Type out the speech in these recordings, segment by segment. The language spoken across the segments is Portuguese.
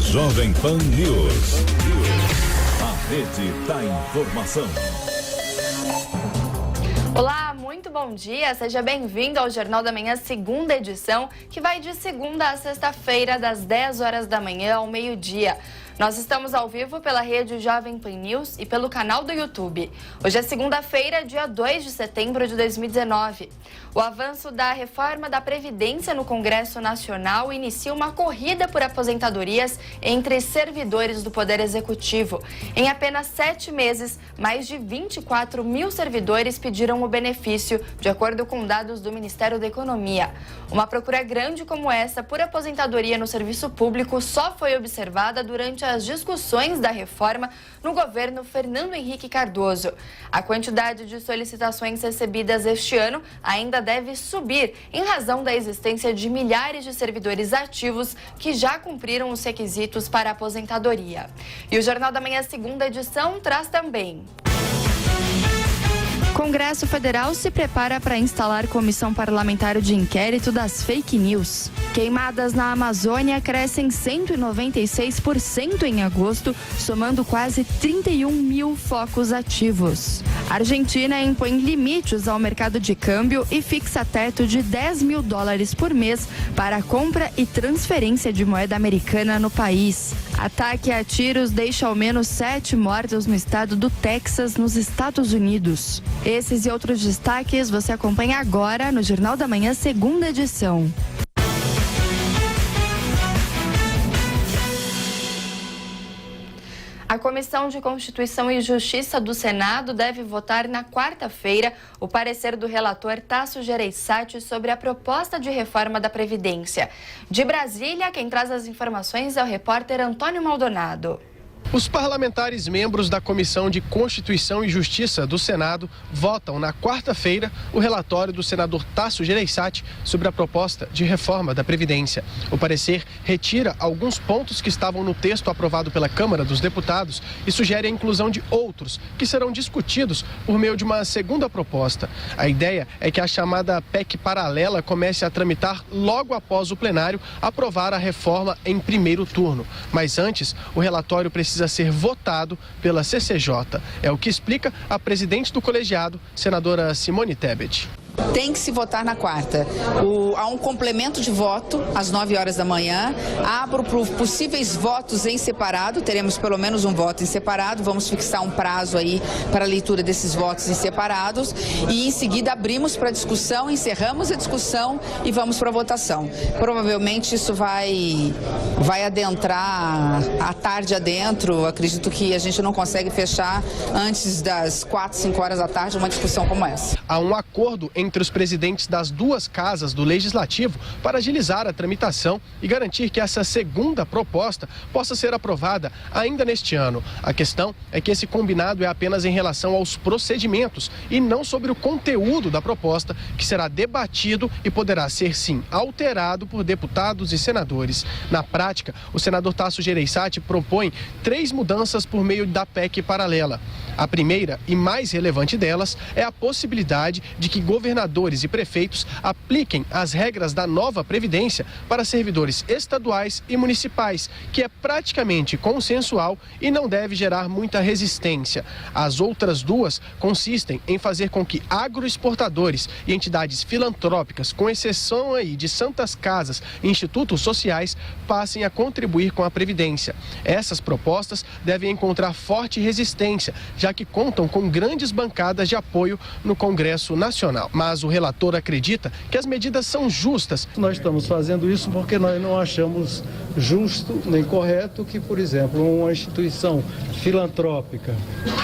Jovem Pan News. A rede da informação. Olá, muito bom dia. Seja bem-vindo ao Jornal da Manhã, segunda edição, que vai de segunda a sexta-feira, das 10 horas da manhã ao meio-dia. Nós estamos ao vivo pela rede Jovem Pan News e pelo canal do YouTube. Hoje é segunda-feira, dia 2 de setembro de 2019. O avanço da reforma da Previdência no Congresso Nacional inicia uma corrida por aposentadorias entre servidores do Poder Executivo. Em apenas 7 meses, mais de 24 mil servidores pediram o benefício, de acordo com dados do Ministério da Economia. Uma procura grande como essa por aposentadoria no serviço público só foi observada durante as discussões da reforma no governo Fernando Henrique Cardoso. A quantidade de solicitações recebidas este ano ainda deve subir em razão da existência de milhares de servidores ativos que já cumpriram os requisitos para a aposentadoria. E o Jornal da Manhã, segunda edição, traz também: Congresso Federal se prepara para instalar comissão parlamentar de inquérito das fake news. Queimadas na Amazônia crescem 196% em agosto, somando quase 31 mil focos ativos. A Argentina impõe limites ao mercado de câmbio e fixa teto de $10 mil por mês para a compra e transferência de moeda americana no país. Ataque a tiros deixa ao menos 7 mortos no estado do Texas, nos Estados Unidos. Esses e outros destaques você acompanha agora no Jornal da Manhã, segunda edição. A Comissão de Constituição e Justiça do Senado deve votar na quarta-feira o parecer do relator Tasso Gereissati sobre a proposta de reforma da Previdência. De Brasília, quem traz as informações é o repórter Antônio Maldonado. Os parlamentares membros da Comissão de Constituição e Justiça do Senado votam na quarta-feira o relatório do senador Tasso Gereissati sobre a proposta de reforma da Previdência. O parecer retira alguns pontos que estavam no texto aprovado pela Câmara dos Deputados e sugere a inclusão de outros que serão discutidos por meio de uma segunda proposta. A ideia é que a chamada PEC paralela comece a tramitar logo após o plenário aprovar a reforma em primeiro turno. Mas antes, o relatório precisa ser votado pela CCJ. É o que explica a presidente do colegiado, senadora Simone Tebet. Tem que se votar na quarta. Há um complemento de voto às 9 horas da manhã. Abro para possíveis votos em separado. Teremos pelo menos um voto em separado. Vamos fixar um prazo aí para a leitura desses votos em separados. E em seguida abrimos para discussão, encerramos a discussão e vamos para a votação. Provavelmente isso vai adentrar a tarde adentro. Acredito que a gente não consegue fechar antes das 4, 5 horas da tarde uma discussão como essa. Há um acordo entre os presidentes das duas casas do Legislativo para agilizar a tramitação e garantir que essa segunda proposta possa ser aprovada ainda neste ano. A questão é que esse combinado é apenas em relação aos procedimentos e não sobre o conteúdo da proposta, que será debatido e poderá ser, sim, alterado por deputados e senadores. Na prática, o senador Tasso Gereissati propõe 3 mudanças por meio da PEC paralela. A primeira e mais relevante delas é a possibilidade de que governadores e prefeitos apliquem as regras da nova Previdência para servidores estaduais e municipais, que é praticamente consensual e não deve gerar muita resistência. As outras duas consistem em fazer com que agroexportadores e entidades filantrópicas, com exceção aí de santas casas e institutos sociais, passem a contribuir com a Previdência. Essas propostas devem encontrar forte resistência, já que contam com grandes bancadas de apoio no Congresso Nacional. Mas o relator acredita que as medidas são justas. Nós estamos fazendo isso porque nós não achamos justo nem correto que, por exemplo, uma instituição filantrópica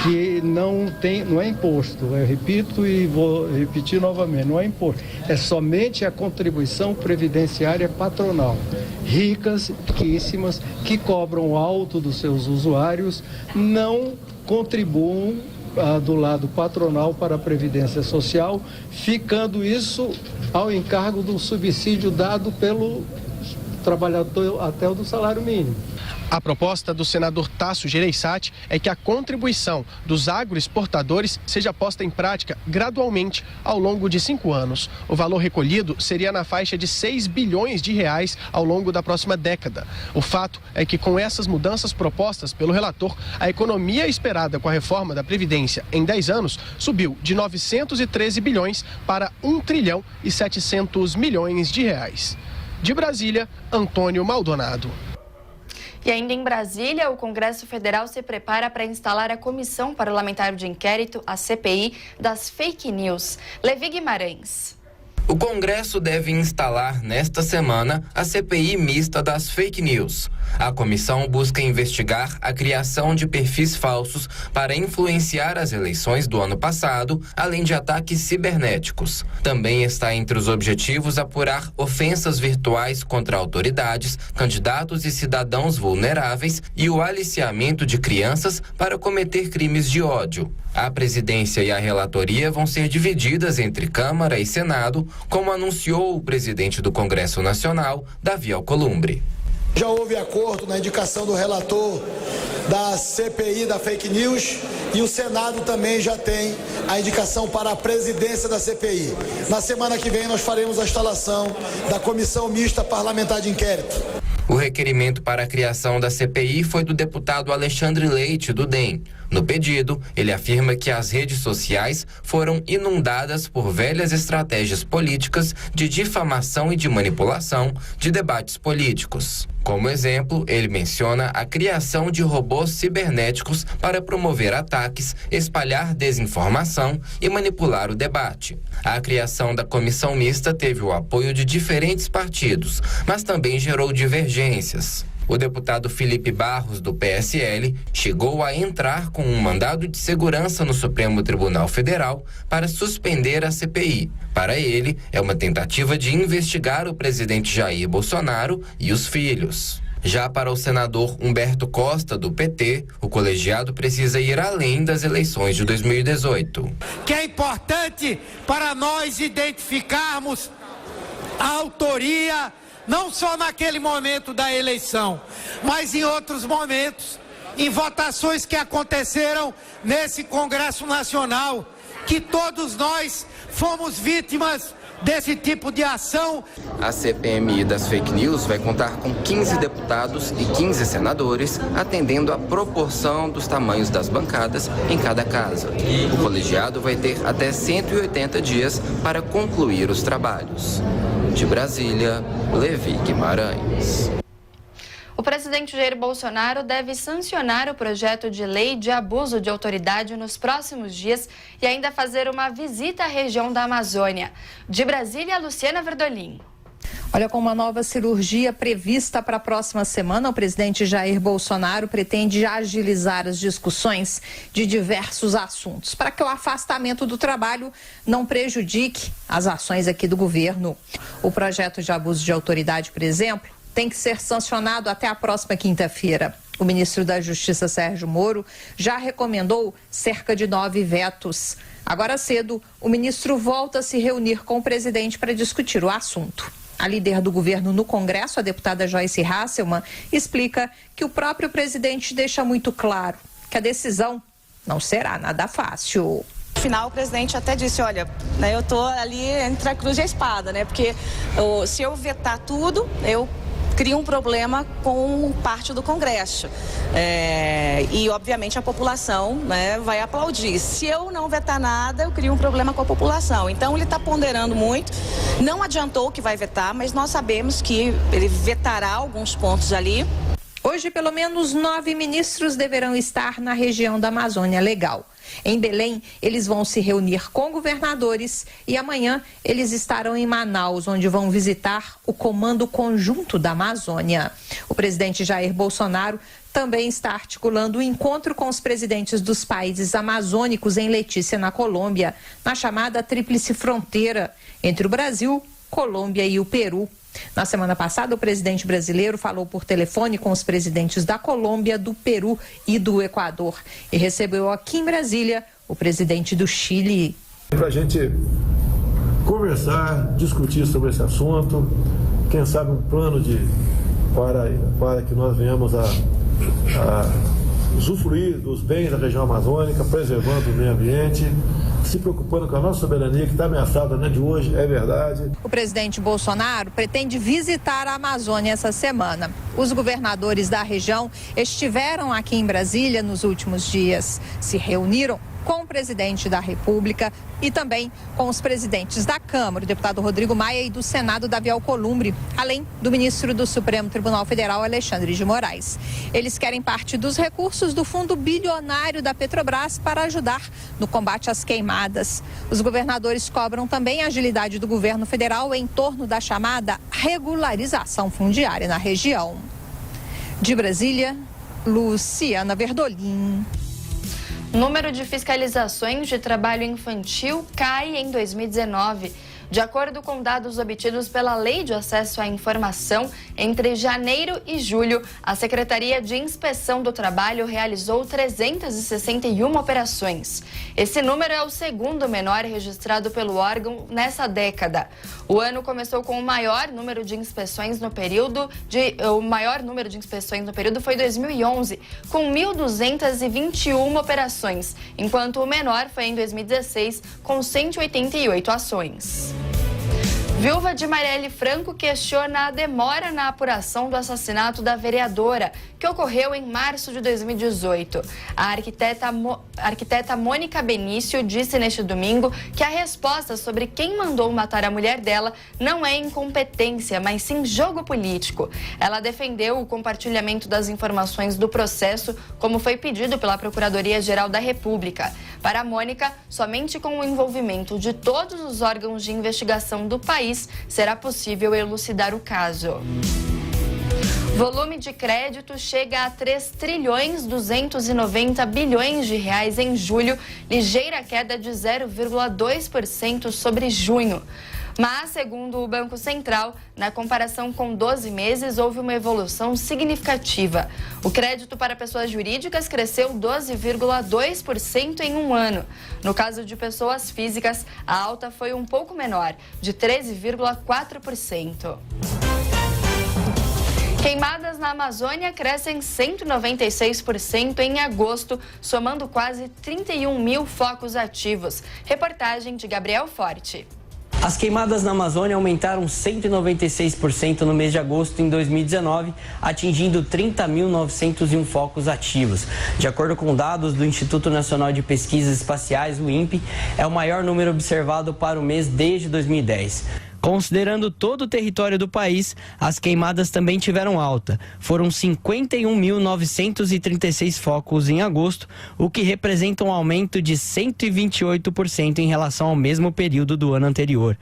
que não é imposto, eu repito e vou repetir novamente, não é imposto, é somente a contribuição previdenciária patronal. Ricas, riquíssimas, que cobram alto dos seus usuários, não contribuam do lado patronal para a Previdência Social, ficando isso ao encargo do subsídio dado trabalhador até o do salário mínimo. A proposta do senador Tasso Gereissati é que a contribuição dos agroexportadores seja posta em prática gradualmente ao longo de 5 anos. O valor recolhido seria na faixa de 6 bilhões de reais ao longo da próxima década. O fato é que com essas mudanças propostas pelo relator, a economia esperada com a reforma da Previdência em 10 anos subiu de 913 bilhões para 1 trilhão e 700 milhões de reais. De Brasília, Antônio Maldonado. E ainda em Brasília, o Congresso Federal se prepara para instalar a Comissão Parlamentar de Inquérito, a CPI, das fake news. Levi Guimarães. O Congresso deve instalar nesta semana a CPI mista das fake news. A comissão busca investigar a criação de perfis falsos para influenciar as eleições do ano passado, além de ataques cibernéticos. Também está entre os objetivos apurar ofensas virtuais contra autoridades, candidatos e cidadãos vulneráveis e o aliciamento de crianças para cometer crimes de ódio. A presidência e a relatoria vão ser divididas entre Câmara e Senado, como anunciou o presidente do Congresso Nacional, Davi Alcolumbre. Já houve acordo na indicação do relator da CPI da fake news e o Senado também já tem a indicação para a presidência da CPI. Na semana que vem nós faremos a instalação da Comissão Mista Parlamentar de Inquérito. O requerimento para a criação da CPI foi do deputado Alexandre Leite, do DEM. No pedido, ele afirma que as redes sociais foram inundadas por velhas estratégias políticas de difamação e de manipulação de debates políticos. Como exemplo, ele menciona a criação de robôs cibernéticos para promover ataques, espalhar desinformação e manipular o debate. A criação da comissão mista teve o apoio de diferentes partidos, mas também gerou divergências. O deputado Felipe Barros, do PSL, chegou a entrar com um mandado de segurança no Supremo Tribunal Federal para suspender a CPI. Para ele, é uma tentativa de investigar o presidente Jair Bolsonaro e os filhos. Já para o senador Humberto Costa, do PT, o colegiado precisa ir além das eleições de 2018. Que é importante para nós identificarmos a autoria, não só naquele momento da eleição, mas em outros momentos, em votações que aconteceram nesse Congresso Nacional, que todos nós fomos vítimas desse tipo de ação. A CPMI das fake news vai contar com 15 deputados e 15 senadores, atendendo à proporção dos tamanhos das bancadas em cada casa. O colegiado vai ter até 180 dias para concluir os trabalhos. De Brasília, Levi Guimarães. O presidente Jair Bolsonaro deve sancionar o projeto de lei de abuso de autoridade nos próximos dias e ainda fazer uma visita à região da Amazônia. De Brasília, Luciana Verdolim. Olha, com uma nova cirurgia prevista para a próxima semana, o presidente Jair Bolsonaro pretende agilizar as discussões de diversos assuntos, para que o afastamento do trabalho não prejudique as ações aqui do governo. O projeto de abuso de autoridade, por exemplo, tem que ser sancionado até a próxima quinta-feira. O ministro da Justiça, Sérgio Moro, já recomendou cerca de 9 vetos. Agora cedo, o ministro volta a se reunir com o presidente para discutir o assunto. A líder do governo no Congresso, a deputada Joyce Hasselmann, explica que o próprio presidente deixa muito claro que a decisão não será nada fácil. No final, o presidente até disse, olha, eu estou ali entre a cruz e a espada, porque se eu vetar tudo, eu cria um problema com parte do Congresso. E, obviamente, a população vai aplaudir. Se eu não vetar nada, eu crio um problema com a população. Então, ele está ponderando muito. Não adiantou que vai vetar, mas nós sabemos que ele vetará alguns pontos ali. Hoje, pelo menos 9 ministros deverão estar na região da Amazônia Legal. Em Belém, eles vão se reunir com governadores e amanhã eles estarão em Manaus, onde vão visitar o Comando Conjunto da Amazônia. O presidente Jair Bolsonaro também está articulando um encontro com os presidentes dos países amazônicos em Letícia, na Colômbia, na chamada Tríplice Fronteira entre o Brasil, Colômbia e o Peru. Na semana passada, o presidente brasileiro falou por telefone com os presidentes da Colômbia, do Peru e do Equador e recebeu aqui em Brasília o presidente do Chile. Para a gente conversar, discutir sobre esse assunto, quem sabe um plano para que nós venhamos a usufruir dos bens da região amazônica, preservando o meio ambiente, se preocupando com a nossa soberania, que está ameaçada, não é de hoje, é verdade. O presidente Bolsonaro pretende visitar a Amazônia essa semana. Os governadores da região estiveram aqui em Brasília nos últimos dias. Se reuniram com o presidente da República e também com os presidentes da Câmara, o deputado Rodrigo Maia, e do Senado, Davi Alcolumbre, além do ministro do Supremo Tribunal Federal, Alexandre de Moraes. Eles querem parte dos recursos do fundo bilionário da Petrobras para ajudar no combate às queimadas. Os governadores cobram também a agilidade do governo federal em torno da chamada regularização fundiária na região. De Brasília, Luciana Verdolim. O número de fiscalizações de trabalho infantil cai em 2019. De acordo com dados obtidos pela Lei de Acesso à Informação, entre janeiro e julho, a Secretaria de Inspeção do Trabalho realizou 361 operações. Esse número é o segundo menor registrado pelo órgão nessa década. O ano começou com o maior número de inspeções no período foi 2011, com 1.221 operações, enquanto o menor foi em 2016, com 188 ações. Viúva de Marielle Franco questiona a demora na apuração do assassinato da vereadora, que ocorreu em março de 2018. A arquiteta Mônica Benício disse neste domingo que a resposta sobre quem mandou matar a mulher dela não é incompetência, mas sim jogo político. Ela defendeu o compartilhamento das informações do processo, como foi pedido pela Procuradoria-Geral da República. Para Mônica, somente com o envolvimento de todos os órgãos de investigação do país será possível elucidar o caso. Volume de crédito chega a 3.290 bilhões de reais em julho, ligeira queda de 0,2% sobre junho. Mas, segundo o Banco Central, na comparação com 12 meses, houve uma evolução significativa. O crédito para pessoas jurídicas cresceu 12,2% em um ano. No caso de pessoas físicas, a alta foi um pouco menor, de 13,4%. Queimadas na Amazônia crescem 196% em agosto, somando quase 31 mil focos ativos. Reportagem de Gabriel Forte. As queimadas na Amazônia aumentaram 196% no mês de agosto em 2019, atingindo 30.901 focos ativos. De acordo com dados do Instituto Nacional de Pesquisas Espaciais, o INPE, é o maior número observado para o mês desde 2010. Considerando todo o território do país, as queimadas também tiveram alta. Foram 51.936 focos em agosto, o que representa um aumento de 128% em relação ao mesmo período do ano anterior.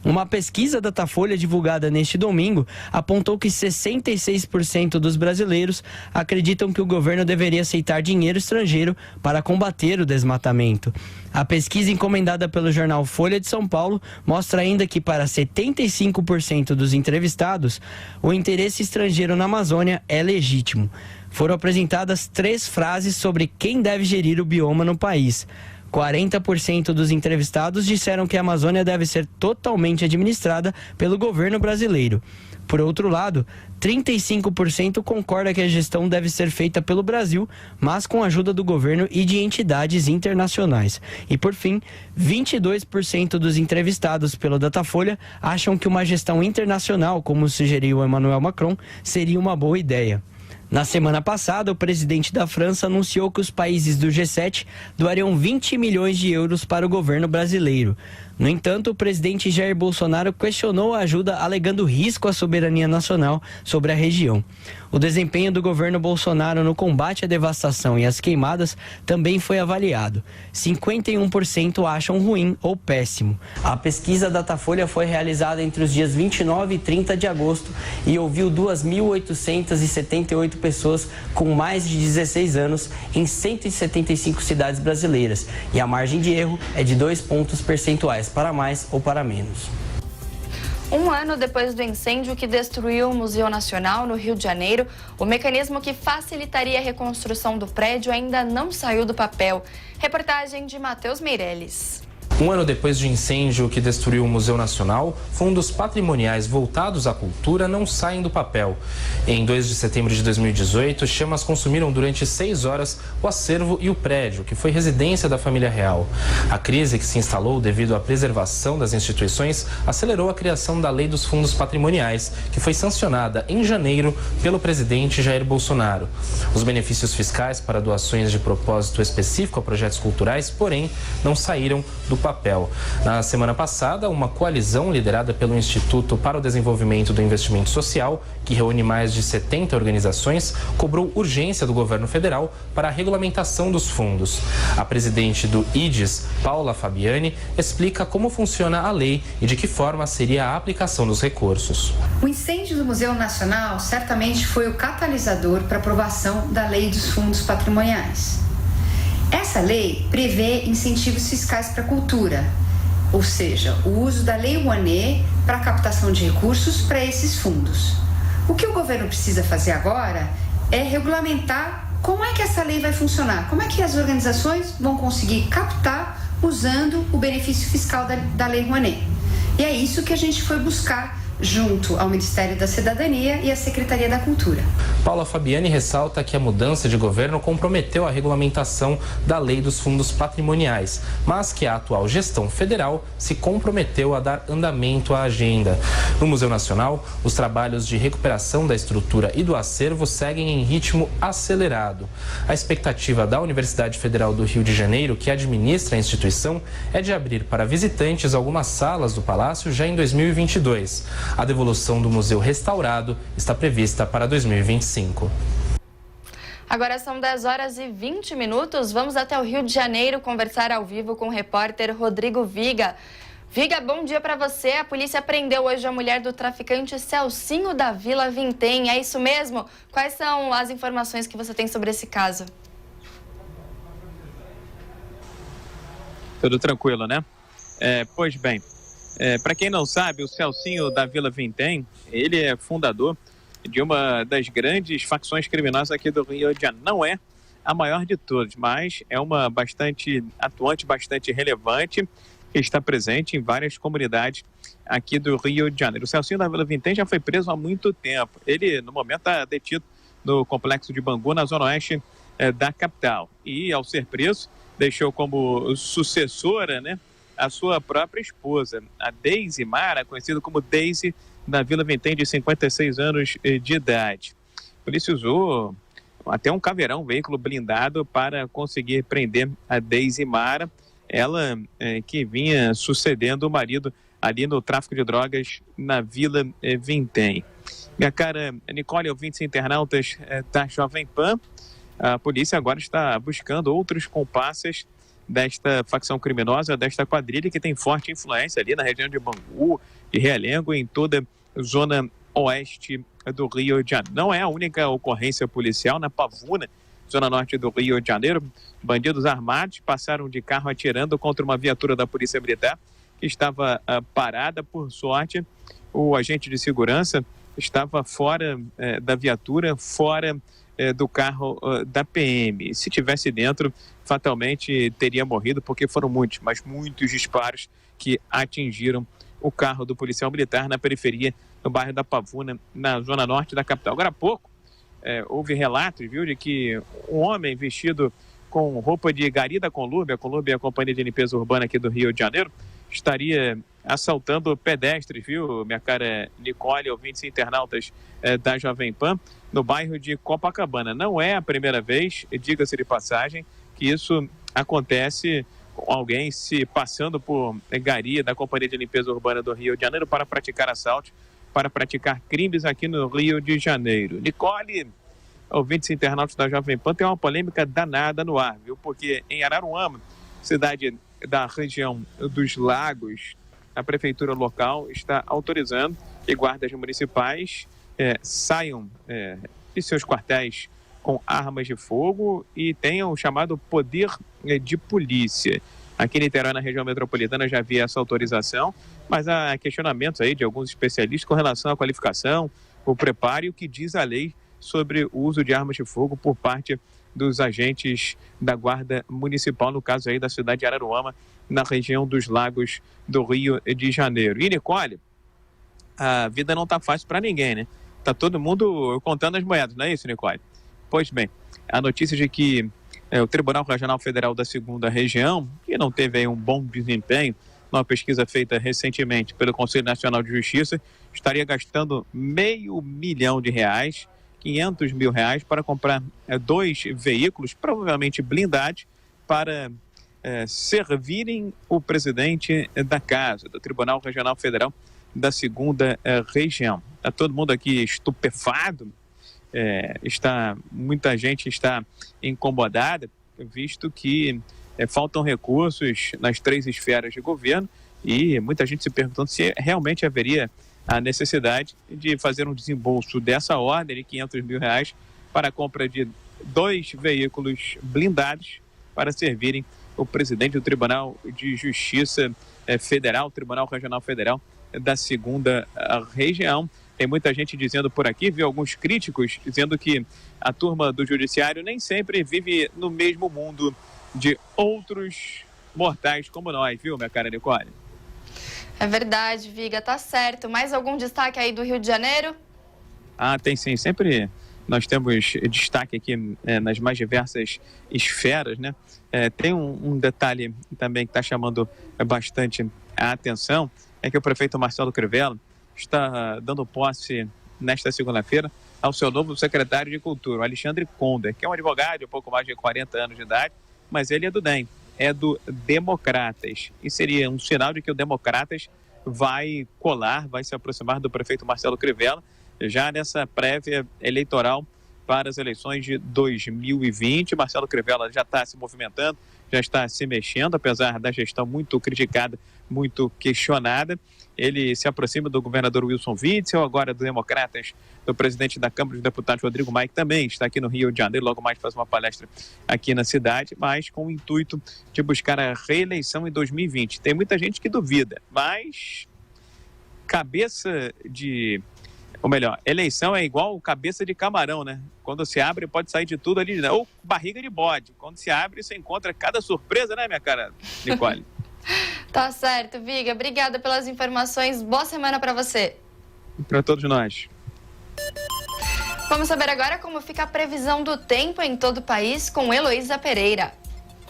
Uma pesquisa da Datafolha divulgada neste domingo apontou que 66% dos brasileiros acreditam que o governo deveria aceitar dinheiro estrangeiro para combater o desmatamento. A pesquisa encomendada pelo jornal Folha de São Paulo mostra ainda que para 75% dos entrevistados, o interesse estrangeiro na Amazônia é legítimo. Foram apresentadas 3 frases sobre quem deve gerir o bioma no país. 40% dos entrevistados disseram que a Amazônia deve ser totalmente administrada pelo governo brasileiro. Por outro lado, 35% concorda que a gestão deve ser feita pelo Brasil, mas com a ajuda do governo e de entidades internacionais. E, por fim, 22% dos entrevistados pelo Datafolha acham que uma gestão internacional, como sugeriu Emmanuel Macron, seria uma boa ideia. Na semana passada, o presidente da França anunciou que os países do G7 doariam 20 milhões de euros para o governo brasileiro. No entanto, o presidente Jair Bolsonaro questionou a ajuda, alegando risco à soberania nacional sobre a região. O desempenho do governo Bolsonaro no combate à devastação e às queimadas também foi avaliado. 51% acham ruim ou péssimo. A pesquisa Datafolha foi realizada entre os dias 29 e 30 de agosto e ouviu 2.878 pessoas com mais de 16 anos em 175 cidades brasileiras. E a margem de erro é de 2 pontos percentuais, para mais ou para menos. Um ano depois do incêndio que destruiu o Museu Nacional no Rio de Janeiro, o mecanismo que facilitaria a reconstrução do prédio ainda não saiu do papel. Reportagem de Matheus Meirelles. Um ano depois de incêndio que destruiu o Museu Nacional, fundos patrimoniais voltados à cultura não saem do papel. Em 2 de setembro de 2018, chamas consumiram durante 6 horas o acervo e o prédio, que foi residência da família real. A crise que se instalou devido à preservação das instituições acelerou a criação da Lei dos Fundos Patrimoniais, que foi sancionada em janeiro pelo presidente Jair Bolsonaro. Os benefícios fiscais para doações de propósito específico a projetos culturais, porém, não saíram do papel. Na semana passada, uma coalizão liderada pelo Instituto para o Desenvolvimento do Investimento Social, que reúne mais de 70 organizações, cobrou urgência do governo federal para a regulamentação dos fundos. A presidente do IDES, Paula Fabiani, explica como funciona a lei e de que forma seria a aplicação dos recursos. O incêndio do Museu Nacional certamente foi o catalisador para a aprovação da Lei dos Fundos Patrimoniais. Essa lei prevê incentivos fiscais para a cultura, ou seja, o uso da Lei Rouanet para a captação de recursos para esses fundos. O que o governo precisa fazer agora é regulamentar como é que essa lei vai funcionar, como é que as organizações vão conseguir captar usando o benefício fiscal da Lei Rouanet. E é isso que a gente foi buscar junto ao Ministério da Cidadania e à Secretaria da Cultura. Paula Fabiani ressalta que a mudança de governo comprometeu a regulamentação da Lei dos Fundos Patrimoniais, mas que a atual gestão federal se comprometeu a dar andamento à agenda. No Museu Nacional, os trabalhos de recuperação da estrutura e do acervo seguem em ritmo acelerado. A expectativa da Universidade Federal do Rio de Janeiro, que administra a instituição, é de abrir para visitantes algumas salas do Palácio já em 2022. A devolução do museu restaurado está prevista para 2025. Agora são 10h20. Vamos até o Rio de Janeiro conversar ao vivo com o repórter Rodrigo Viga. Viga, bom dia para você. A polícia prendeu hoje a mulher do traficante Celcinho da Vila Vintém. É isso mesmo? Quais são as informações que você tem sobre esse caso? Tudo tranquilo, né? Pois bem, para quem não sabe, o Celcinho da Vila Vintém, ele é fundador de uma das grandes facções criminosas aqui do Rio de Janeiro. Não é a maior de todas, mas é uma bastante atuante, bastante relevante, que está presente em várias comunidades aqui do Rio de Janeiro. O Celcinho da Vila Vintém já foi preso há muito tempo. Ele, no momento, está detido no complexo de Bangu, na zona oeste da capital. E, ao ser preso, deixou como sucessora, né, a sua própria esposa, a Deise Mara, conhecida como Deise da Vila Vintém, de 56 anos de idade. A polícia usou até um caveirão, um veículo blindado, para conseguir prender a Deise Mara, ela que vinha sucedendo o marido ali no tráfico de drogas na Vila Vintém. Minha cara Nicole, ouvintes internautas da Jovem Pan, a polícia agora está buscando outros comparsas desta facção criminosa, desta quadrilha que tem forte influência ali na região de Bangu, de Realengo, em toda a zona oeste do Rio de Janeiro. Não é a única ocorrência policial na Pavuna, zona norte do Rio de Janeiro. Bandidos armados passaram de carro atirando contra uma viatura da Polícia Militar que estava parada. Por sorte, o agente de segurança estava fora da viatura, fora do carro da PM. Se tivesse dentro, fatalmente teria morrido, porque foram muitos, mas muitos disparos que atingiram o carro do policial militar na periferia, no bairro da Pavuna, na zona norte da capital. Agora há pouco, houve relatos, viu, de que um homem vestido com roupa de gari da Conlurb, a Conlurb é a companhia de limpeza urbana aqui do Rio de Janeiro, estaria assaltando pedestres, viu, minha cara Nicole, ouvintes internautas da Jovem Pan, no bairro de Copacabana. Não é a primeira vez, diga-se de passagem, que isso acontece com alguém se passando por gari da companhia de limpeza urbana do Rio de Janeiro para praticar assaltos, para praticar crimes aqui no Rio de Janeiro. Nicole, ouvintes internautas da Jovem Pan, tem uma polêmica danada no ar, viu? Porque em Araruama, cidade da região dos Lagos, a prefeitura local está autorizando que guardas municipais saiam de seus quartéis com armas de fogo e tenham o chamado poder de polícia. Aqui em Niterói, na região metropolitana, já havia essa autorização, mas há questionamentos aí de alguns especialistas com relação à qualificação, o preparo e o que diz a lei sobre o uso de armas de fogo por parte dos agentes da Guarda Municipal, no caso aí da cidade de Araruama, na região dos Lagos do Rio de Janeiro. E, Nicole, a vida não está fácil para ninguém, né? Está todo mundo contando as moedas, não é isso, Nicole? Pois bem, a notícia de que o Tribunal Regional Federal da 2ª Região, que não teve aí um bom desempenho numa pesquisa feita recentemente pelo Conselho Nacional de Justiça, estaria gastando R$500 milhão, R$500 mil, para comprar 2 veículos, provavelmente blindados, para servirem o presidente da Casa, do Tribunal Regional Federal da 2ª Região. Está todo mundo aqui estupefado, muita gente está incomodada, visto que faltam recursos nas 3 esferas de governo e muita gente se perguntando se realmente haveria a necessidade de fazer um desembolso dessa ordem de R$500 mil para a compra de 2 veículos blindados para servirem o presidente do Tribunal de Justiça Federal, Tribunal Regional Federal da 2ª Região. Tem muita gente dizendo por aqui, vi alguns críticos dizendo que a turma do judiciário nem sempre vive no mesmo mundo de outros mortais como nós, viu, minha cara Nicole? É verdade, Viga, tá certo. Mais algum destaque aí do Rio de Janeiro? Tem sim, sempre nós temos destaque aqui nas mais diversas esferas, né? Tem um detalhe também que está chamando bastante a atenção, é que o prefeito Marcelo Crivella está dando posse nesta segunda-feira ao seu novo secretário de Cultura, o Alexandre Conder, que é um advogado de um pouco mais de 40 anos de idade, mas ele é do DEM, é do Democratas. E seria um sinal de que o Democratas vai se aproximar do prefeito Marcelo Crivella, já nessa prévia eleitoral para as eleições de 2020. Marcelo Crivella já está se movimentando, já está se mexendo, apesar da gestão muito criticada, muito questionada. Ele se aproxima do governador Wilson Witzel, agora do Democratas, do presidente da Câmara dos Deputados, Rodrigo Maia, que também está aqui no Rio de Janeiro, logo mais faz uma palestra aqui na cidade, mas com o intuito de buscar a reeleição em 2020. Tem muita gente que duvida, mas eleição é igual cabeça de camarão, né? Quando se abre, pode sair de tudo ali, né? Ou barriga de bode. Quando se abre, você encontra cada surpresa, né, minha cara Nicole? Tá certo, Viga. Obrigada pelas informações. Boa semana para você. Para todos nós. Vamos saber agora como fica a previsão do tempo em todo o país com Heloísa Pereira.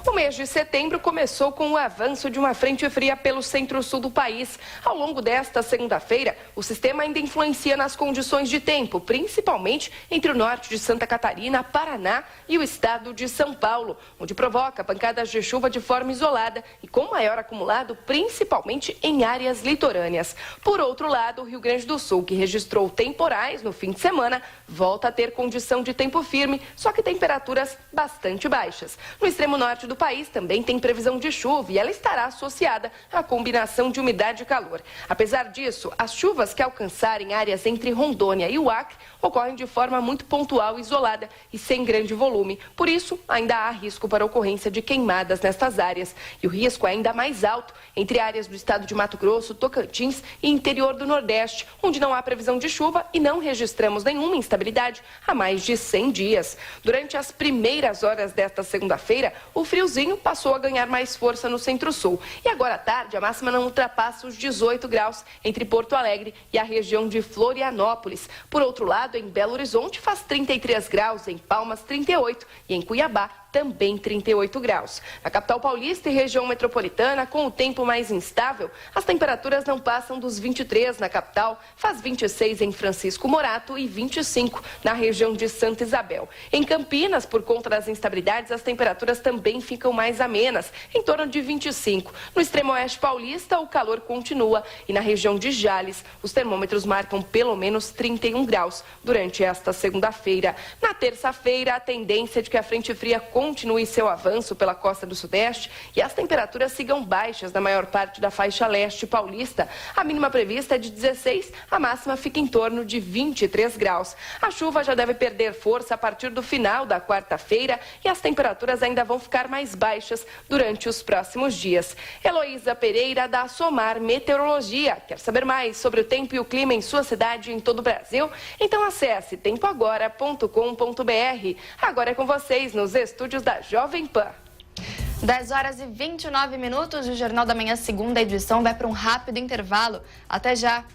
O mês de setembro começou com o avanço de uma frente fria pelo centro-sul do país. Ao longo desta segunda-feira, o sistema ainda influencia nas condições de tempo, principalmente entre o norte de Santa Catarina, Paraná e o estado de São Paulo, onde provoca pancadas de chuva de forma isolada e com maior acumulado, principalmente em áreas litorâneas. Por outro lado, o Rio Grande do Sul, que registrou temporais no fim de semana, volta a ter condição de tempo firme, só que temperaturas bastante baixas. No extremo norte do país também tem previsão de chuva e ela estará associada à combinação de umidade e calor. Apesar disso, as chuvas que alcançarem áreas entre Rondônia e o Acre ocorrem de forma muito pontual e isolada e sem grande volume. Por isso, ainda há risco para a ocorrência de queimadas nestas áreas. E o risco é ainda mais alto entre áreas do estado de Mato Grosso, Tocantins e interior do Nordeste, onde não há previsão de chuva e não registramos nenhuma instabilidade há mais de 100 dias. Durante as primeiras horas desta segunda-feira, o friozinho passou a ganhar mais força no centro-sul. E agora à tarde, a máxima não ultrapassa os 18 graus entre Porto Alegre e a região de Florianópolis. Por outro lado, em Belo Horizonte faz 33 graus, em Palmas 38 e em Cuiabá também 38 graus. Na capital paulista e região metropolitana, com o tempo mais instável, as temperaturas não passam dos 23 na capital, faz 26 em Francisco Morato e 25 na região de Santa Isabel. Em Campinas, por conta das instabilidades, as temperaturas também ficam mais amenas, em torno de 25. No extremo oeste paulista, o calor continua e na região de Jales, os termômetros marcam pelo menos 31 graus durante esta segunda-feira. Na terça-feira, a tendência é de que a frente fria continue seu avanço pela costa do Sudeste e as temperaturas sigam baixas na maior parte da faixa leste paulista. A mínima prevista é de 16, a máxima fica em torno de 23 graus. A chuva já deve perder força a partir do final da quarta-feira e as temperaturas ainda vão ficar mais baixas durante os próximos dias. Heloísa Pereira, da Somar Meteorologia. Quer saber mais sobre o tempo e o clima em sua cidade e em todo o Brasil? Então acesse tempoagora.com.br. Agora é com vocês nos estúdios da Jovem Pan. 10 horas e 29 minutos, o Jornal da Manhã, segunda edição, vai para um rápido intervalo. Até já!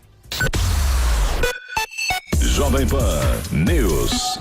Jovem Pan News.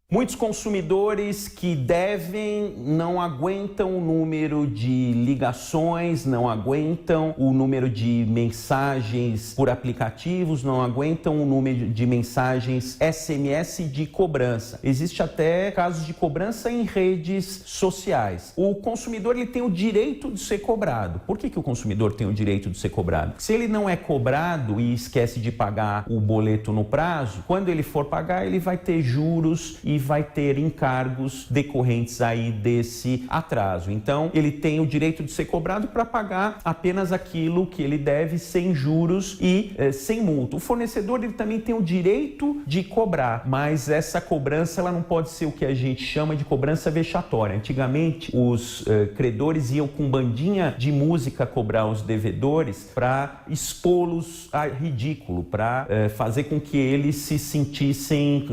Muitos consumidores que devem não aguentam o número de ligações, não aguentam o número de mensagens por aplicativos, não aguentam o número de mensagens SMS de cobrança. Existe até casos de cobrança em redes sociais. O consumidor ele tem o direito de ser cobrado. Por que o consumidor tem o direito de ser cobrado? Se ele não é cobrado e esquece de pagar o boleto no prazo, quando ele for pagar, ele vai ter juros e vai ter encargos decorrentes aí desse atraso. Então, ele tem o direito de ser cobrado para pagar apenas aquilo que ele deve sem juros e sem multa. O fornecedor ele também tem o direito de cobrar, mas essa cobrança ela não pode ser o que a gente chama de cobrança vexatória. Antigamente, os credores iam com bandinha de música cobrar os devedores para expô-los a ridículo, para fazer com que eles se sentissem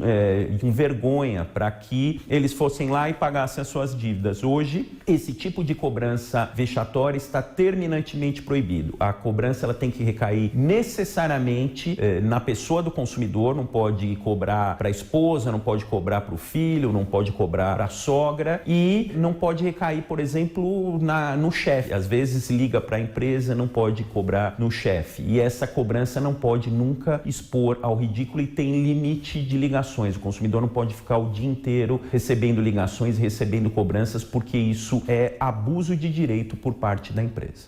com vergonha, para que eles fossem lá e pagassem as suas dívidas. Hoje, esse tipo de cobrança vexatória está terminantemente proibido. A cobrança ela tem que recair necessariamente na pessoa do consumidor, não pode cobrar para a esposa, não pode cobrar para o filho, não pode cobrar para a sogra e não pode recair, por exemplo, no chefe. Às vezes liga para a empresa, não pode cobrar no chefe. E essa cobrança não pode nunca expor ao ridículo e tem limite de ligações. O consumidor não pode ficar o dia inteiro recebendo ligações, recebendo cobranças, porque isso é abuso de direito por parte da empresa.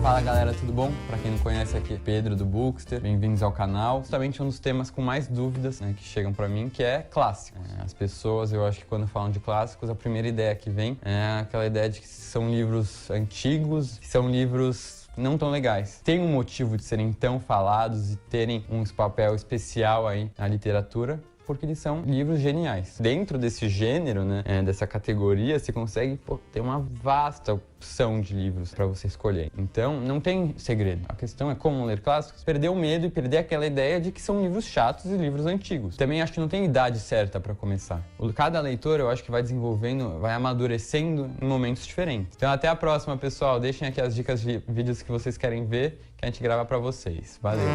Fala galera, tudo bom? Pra quem não conhece, aqui é Pedro do Bookster, bem-vindos ao canal. Justamente um dos temas com mais dúvidas que chegam pra mim, que é clássicos. As pessoas, eu acho que quando falam de clássicos, a primeira ideia que vem é aquela ideia de que são livros antigos, que são livros não tão legais. Tem um motivo de serem tão falados e terem um papel especial aí na literatura, porque eles são livros geniais. Dentro desse gênero, dessa categoria, você consegue ter uma vasta opção de livros para você escolher. Então, não tem segredo. A questão é como ler clássicos, perder o medo e perder aquela ideia de que são livros chatos e livros antigos. Também acho que não tem idade certa para começar. Cada leitor, eu acho que vai desenvolvendo, vai amadurecendo em momentos diferentes. Então, até a próxima, pessoal. Deixem aqui as dicas de vídeos que vocês querem ver, que a gente grava para vocês. Valeu!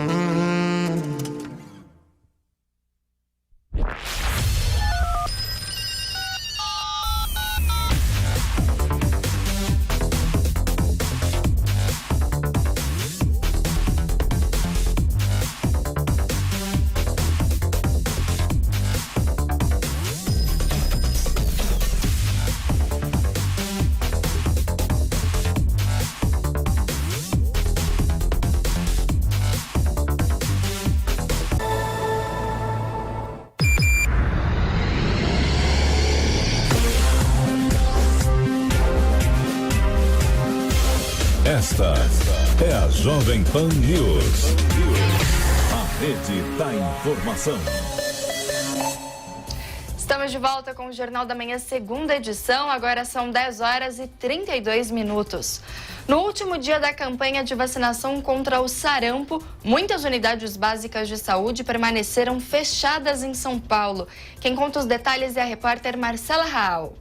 Esta é a Jovem Pan News, a rede da informação. Estamos de volta com o Jornal da Manhã, segunda edição. Agora são 10 horas e 32 minutos. No último dia da campanha de vacinação contra o sarampo, muitas unidades básicas de saúde permaneceram fechadas em São Paulo. Quem conta os detalhes é a repórter Marcela Raal.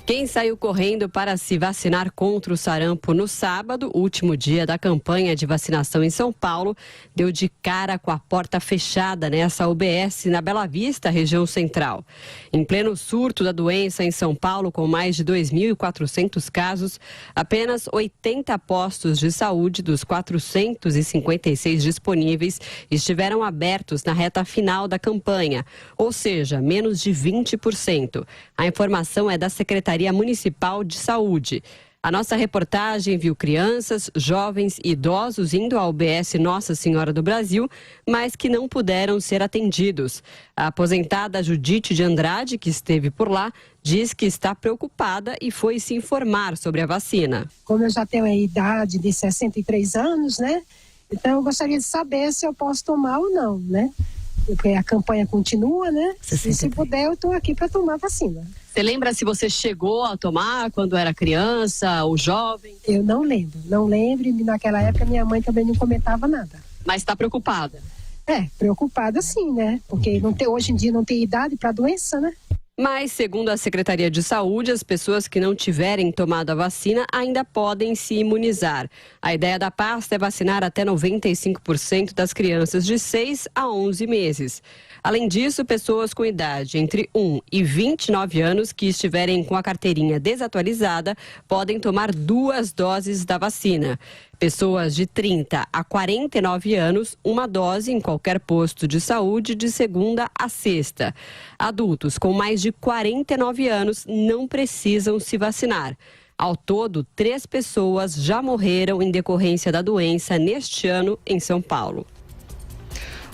Quem saiu correndo para se vacinar contra o sarampo no sábado, último dia da campanha de vacinação em São Paulo, deu de cara com a porta fechada nessa UBS na Bela Vista, região central. Em pleno surto da doença em São Paulo, com mais de 2.400 casos, apenas 80 postos de saúde dos 456 disponíveis estiveram abertos na reta final da campanha, ou seja, menos de 20%. A informação é da Secretaria Municipal de Saúde. A nossa reportagem viu crianças, jovens e idosos indo ao UBS Nossa Senhora do Brasil, mas que não puderam ser atendidos. A aposentada Judite de Andrade, que esteve por lá, diz que está preocupada e foi se informar sobre a vacina. Como eu já tenho a idade de 63 anos, né? Então eu gostaria de saber se eu posso tomar ou não, né? Porque a campanha continua, né? E se puder, eu estou aqui para tomar vacina. Você lembra se você chegou a tomar quando era criança ou jovem? Eu não lembro e naquela época minha mãe também não comentava nada. Mas está preocupada? Preocupada sim, né? Porque hoje em dia não tem idade para doença, né? Mas, segundo a Secretaria de Saúde, as pessoas que não tiverem tomado a vacina ainda podem se imunizar. A ideia da pasta é vacinar até 95% das crianças de 6 a 11 meses. Além disso, pessoas com idade entre 1 e 29 anos que estiverem com a carteirinha desatualizada podem tomar 2 doses da vacina. Pessoas de 30 a 49 anos, 1 dose em qualquer posto de saúde de segunda a sexta. Adultos com mais de 49 anos não precisam se vacinar. Ao todo, 3 pessoas já morreram em decorrência da doença neste ano em São Paulo.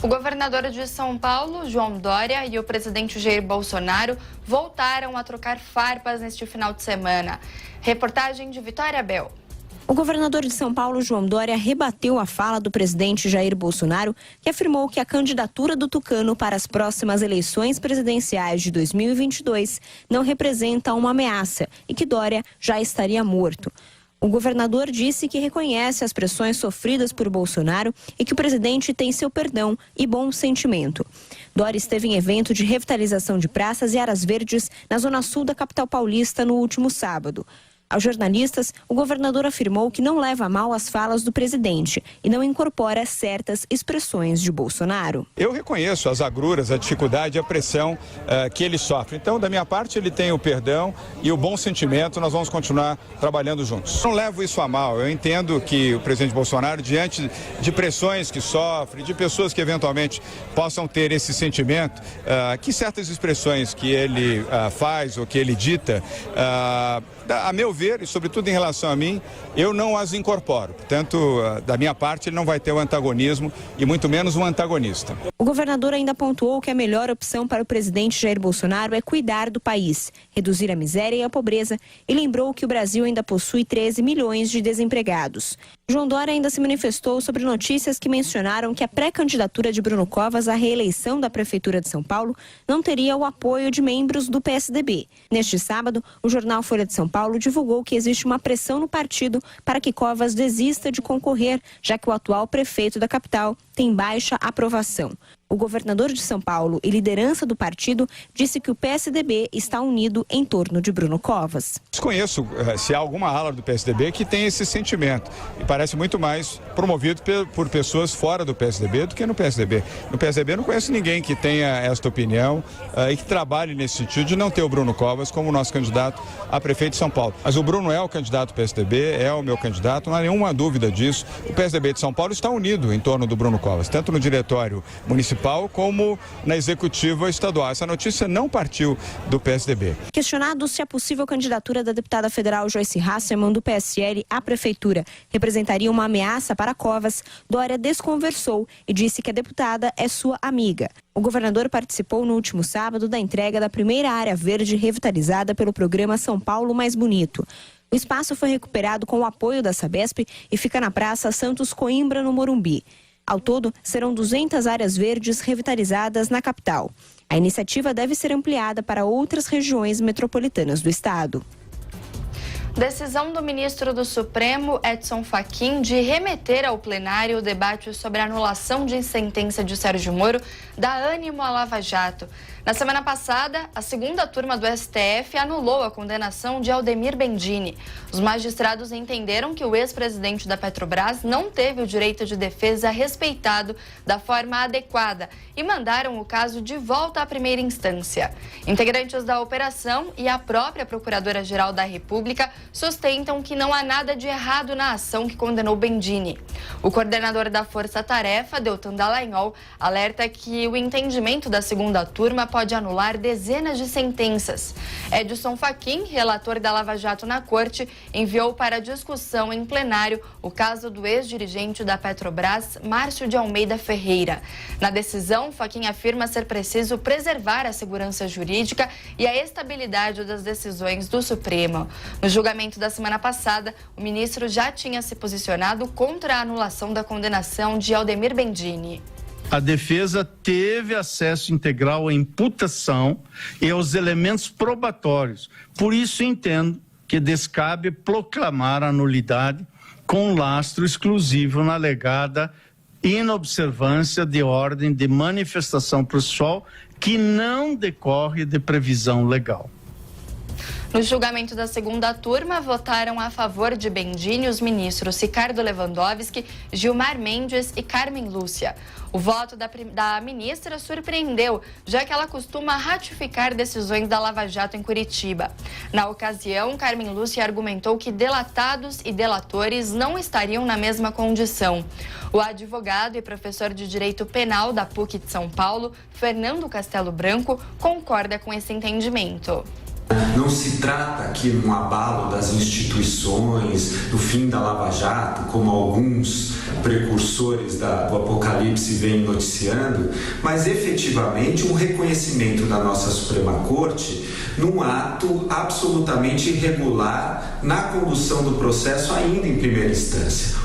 O governador de São Paulo, João Dória, e o presidente Jair Bolsonaro voltaram a trocar farpas neste final de semana. Reportagem de Vitória Bel. O governador de São Paulo, João Dória, rebateu a fala do presidente Jair Bolsonaro, que afirmou que a candidatura do tucano para as próximas eleições presidenciais de 2022 não representa uma ameaça e que Dória já estaria morto. O governador disse que reconhece as pressões sofridas por Bolsonaro e que o presidente tem seu perdão e bom sentimento. Dória esteve em evento de revitalização de praças e áreas verdes na zona sul da capital paulista no último sábado. Aos jornalistas, o governador afirmou que não leva a mal as falas do presidente e não incorpora certas expressões de Bolsonaro. Eu reconheço as agruras, a dificuldade e a pressão que ele sofre. Então, da minha parte, ele tem o perdão e o bom sentimento. Nós vamos continuar trabalhando juntos. Não levo isso a mal. Eu entendo que o presidente Bolsonaro, diante de pressões que sofre, de pessoas que eventualmente possam ter esse sentimento, que certas expressões que ele faz ou que ele dita, a meu ver, e sobretudo em relação a mim, eu não as incorporo. Portanto, da minha parte, ele não vai ter o antagonismo e muito menos um antagonista. O governador ainda pontuou que a melhor opção para o presidente Jair Bolsonaro é cuidar do país, reduzir a miséria e a pobreza, e lembrou que o Brasil ainda possui 13 milhões de desempregados. João Dória ainda se manifestou sobre notícias que mencionaram que a pré-candidatura de Bruno Covas à reeleição da Prefeitura de São Paulo não teria o apoio de membros do PSDB. Neste sábado, o jornal Folha de São Paulo divulgou que existe uma pressão no partido para que Covas desista de concorrer, já que o atual prefeito da capital tem baixa aprovação. O governador de São Paulo e liderança do partido disse que o PSDB está unido em torno de Bruno Covas. Desconheço se há alguma ala do PSDB que tem esse sentimento e parece muito mais promovido por pessoas fora do PSDB do que no PSDB. No PSDB eu não conheço ninguém que tenha esta opinião e que trabalhe nesse sentido de não ter o Bruno Covas como nosso candidato a prefeito de São Paulo. Mas o Bruno é o candidato do PSDB, é o meu candidato, não há nenhuma dúvida disso. O PSDB de São Paulo está unido em torno do Bruno Covas, tanto no diretório municipal como na executiva estadual. Essa notícia não partiu do PSDB. Questionado se a possível candidatura da deputada federal Joyce Hasselmann do PSL à prefeitura representaria uma ameaça para Covas, Dória desconversou e disse que a deputada é sua amiga. O governador participou no último sábado da entrega da primeira área verde revitalizada pelo programa São Paulo Mais Bonito. O espaço foi recuperado com o apoio da Sabesp e fica na Praça Santos Coimbra, no Morumbi. Ao todo, serão 200 áreas verdes revitalizadas na capital. A iniciativa deve ser ampliada para outras regiões metropolitanas do estado. Decisão do ministro do Supremo, Edson Fachin, de remeter ao plenário o debate sobre a anulação de sentença de Sérgio Moro dá ânimo à Lava Jato. Na semana passada, a segunda turma do STF anulou a condenação de Aldemir Bendini. Os magistrados entenderam que o ex-presidente da Petrobras não teve o direito de defesa respeitado da forma adequada e mandaram o caso de volta à primeira instância. Integrantes da operação e a própria Procuradora-Geral da República sustentam que não há nada de errado na ação que condenou Bendini. O coordenador da Força Tarefa, Deltan Dallagnol, alerta que o entendimento da segunda turma pode anular dezenas de sentenças. Edson Fachin, relator da Lava Jato na Corte, enviou para discussão em plenário o caso do ex-dirigente da Petrobras, Márcio de Almeida Ferreira. Na decisão, Fachin afirma ser preciso preservar a segurança jurídica e a estabilidade das decisões do Supremo. No julgamento da semana passada, o ministro já tinha se posicionado contra a anulação da condenação de Aldemir Bendini. A defesa teve acesso integral à imputação e aos elementos probatórios. Por isso, entendo que descabe proclamar a nulidade com lastro exclusivo na alegada inobservância de ordem de manifestação processual que não decorre de previsão legal. No julgamento da segunda turma, votaram a favor de Bendini os ministros Ricardo Lewandowski, Gilmar Mendes e Carmen Lúcia. O voto da ministra surpreendeu, já que ela costuma ratificar decisões da Lava Jato em Curitiba. Na ocasião, Carmen Lúcia argumentou que delatados e delatores não estariam na mesma condição. O advogado e professor de Direito Penal da PUC de São Paulo, Fernando Castelo Branco, concorda com esse entendimento. Não se trata aqui de um abalo das instituições, do fim da Lava Jato, como alguns precursores do apocalipse vêm noticiando, mas efetivamente um reconhecimento da nossa Suprema Corte num ato absolutamente irregular na condução do processo ainda em primeira instância.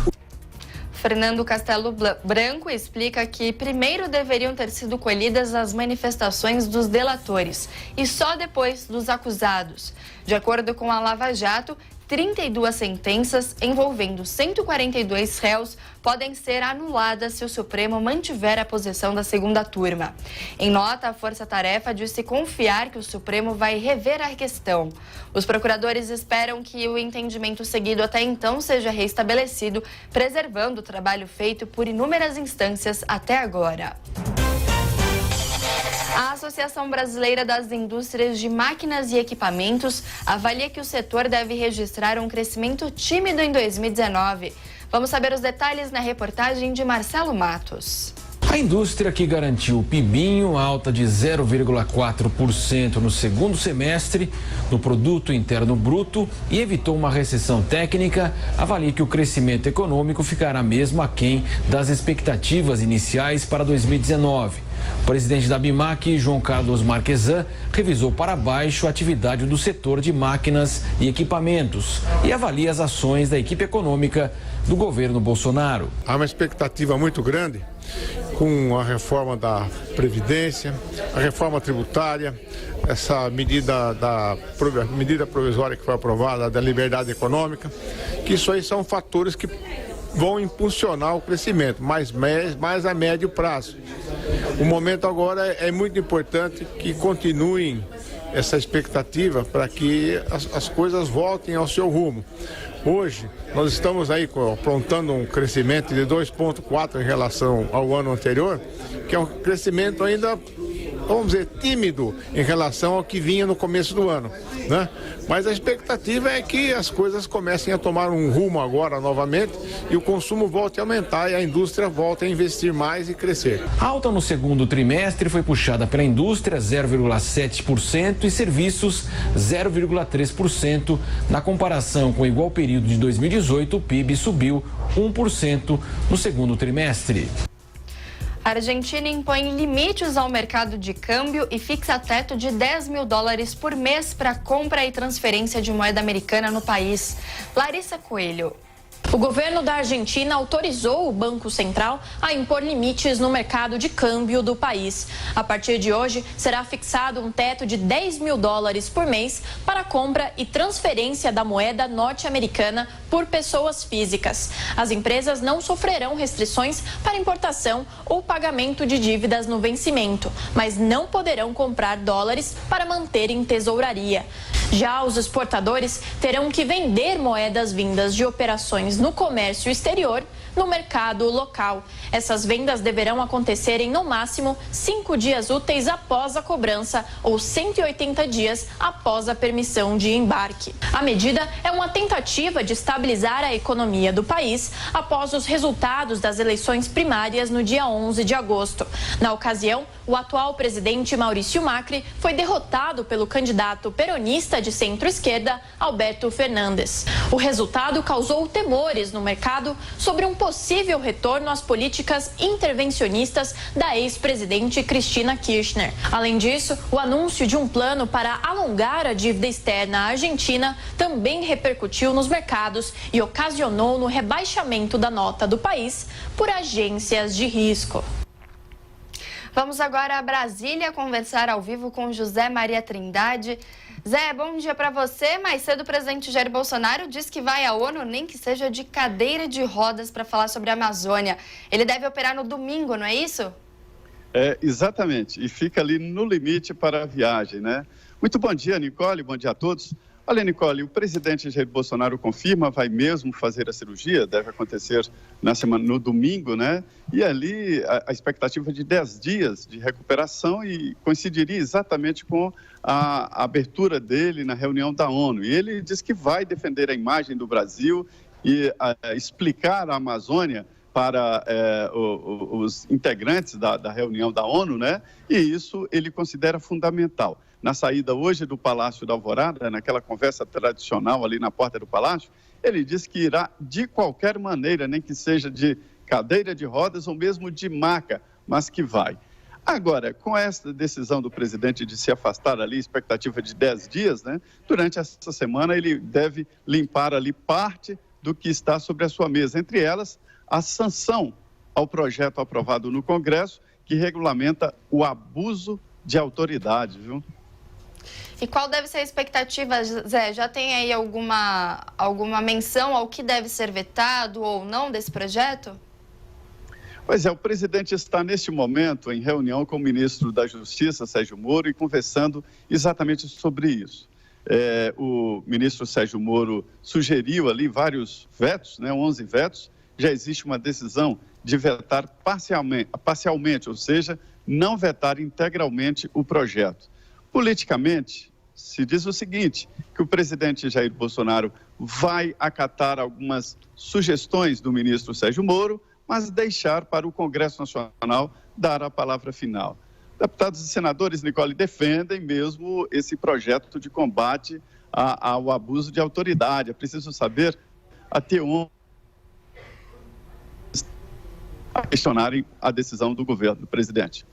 Fernando Castelo Branco explica que primeiro deveriam ter sido colhidas as manifestações dos delatores e só depois dos acusados. De acordo com a Lava Jato, 32 sentenças envolvendo 142 réus podem ser anuladas se o Supremo mantiver a posição da segunda turma. Em nota, a Força Tarefa disse confiar que o Supremo vai rever a questão. Os procuradores esperam que o entendimento seguido até então seja restabelecido, preservando o trabalho feito por inúmeras instâncias até agora. A Associação Brasileira das Indústrias de Máquinas e Equipamentos avalia que o setor deve registrar um crescimento tímido em 2019. Vamos saber os detalhes na reportagem de Marcelo Matos. A indústria que garantiu o PIBinho, alta de 0,4% no segundo semestre no Produto Interno Bruto e evitou uma recessão técnica, avalia que o crescimento econômico ficará mesmo aquém das expectativas iniciais para 2019. O presidente da BIMAC, João Carlos Marquesan, revisou para baixo a atividade do setor de máquinas e equipamentos e avalia as ações da equipe econômica do governo Bolsonaro. Há uma expectativa muito grande com a reforma da Previdência, a reforma tributária, essa medida provisória que foi aprovada da liberdade econômica, que isso aí são fatores que vão impulsionar o crescimento, mas mais a médio prazo. O momento agora é muito importante que continuem essa expectativa para que as coisas voltem ao seu rumo. Hoje, nós estamos aí aprontando um crescimento de 2,4% em relação ao ano anterior, que é um crescimento ainda, vamos dizer, tímido em relação ao que vinha no começo do ano, né? Mas a expectativa é que as coisas comecem a tomar um rumo agora novamente e o consumo volte a aumentar e a indústria volte a investir mais e crescer. A alta no segundo trimestre foi puxada pela indústria, 0,7%, e serviços, 0,3%. Na comparação com o igual período de 2018, o PIB subiu 1% no segundo trimestre. A Argentina impõe limites ao mercado de câmbio e fixa teto de $10 mil por mês para compra e transferência de moeda americana no país. Larissa Coelho. O governo da Argentina autorizou o Banco Central a impor limites no mercado de câmbio do país. A partir de hoje, será fixado um teto de $10 mil por mês para compra e transferência da moeda norte-americana por pessoas físicas. As empresas não sofrerão restrições para importação ou pagamento de dívidas no vencimento, mas não poderão comprar dólares para manter em tesouraria. Já os exportadores terão que vender moedas vindas de operações no comércio exterior no mercado local. Essas vendas deverão acontecer em, no máximo, 5 dias úteis após a cobrança ou 180 dias após a permissão de embarque. A medida é uma tentativa de estabilizar a economia do país após os resultados das eleições primárias no dia 11 de agosto. Na ocasião, o atual presidente Maurício Macri foi derrotado pelo candidato peronista de centro-esquerda, Alberto Fernandes. O resultado causou temores no mercado sobre um possível retorno às políticas intervencionistas da ex-presidente Cristina Kirchner. Além disso, o anúncio de um plano para alongar a dívida externa argentina também repercutiu nos mercados e ocasionou no rebaixamento da nota do país por agências de risco. Vamos agora a Brasília conversar ao vivo com José Maria Trindade. Zé, bom dia para você. Mais cedo o presidente Jair Bolsonaro disse que vai à ONU, nem que seja de cadeira de rodas, para falar sobre a Amazônia. Ele deve operar no domingo, não é isso? Exatamente. E fica ali no limite para a viagem, né? Muito bom dia, Nicole. Bom dia a todos. Olha, Nicole, o presidente Jair Bolsonaro confirma, vai mesmo fazer a cirurgia, deve acontecer no domingo, né? E ali a expectativa de 10 dias de recuperação e coincidiria exatamente com a abertura dele na reunião da ONU. E ele diz que vai defender a imagem do Brasil e explicar a Amazônia para os integrantes da reunião da ONU, né? E isso ele considera fundamental. Na saída hoje do Palácio da Alvorada, naquela conversa tradicional ali na porta do Palácio, ele disse que irá de qualquer maneira, nem que seja de cadeira de rodas ou mesmo de maca, mas que vai. Agora, com essa decisão do presidente de se afastar ali, expectativa de 10 dias, né? Durante essa semana ele deve limpar ali parte do que está sobre a sua mesa, entre elas a sanção ao projeto aprovado no Congresso que regulamenta o abuso de autoridade, viu? E qual deve ser a expectativa, Zé? Já tem aí alguma menção ao que deve ser vetado ou não desse projeto? Pois é, o presidente está neste momento em reunião com o ministro da Justiça, Sérgio Moro, e conversando exatamente sobre isso. O ministro Sérgio Moro sugeriu ali vários vetos, né, 11 vetos. Já existe uma decisão de vetar parcialmente, ou seja, não vetar integralmente o projeto. Politicamente, se diz o seguinte, que o presidente Jair Bolsonaro vai acatar algumas sugestões do ministro Sérgio Moro, mas deixar para o Congresso Nacional dar a palavra final. Deputados e senadores, Nicole, defendem mesmo esse projeto de combate ao abuso de autoridade. É preciso saber até onde questionarem a decisão do governo, do presidente.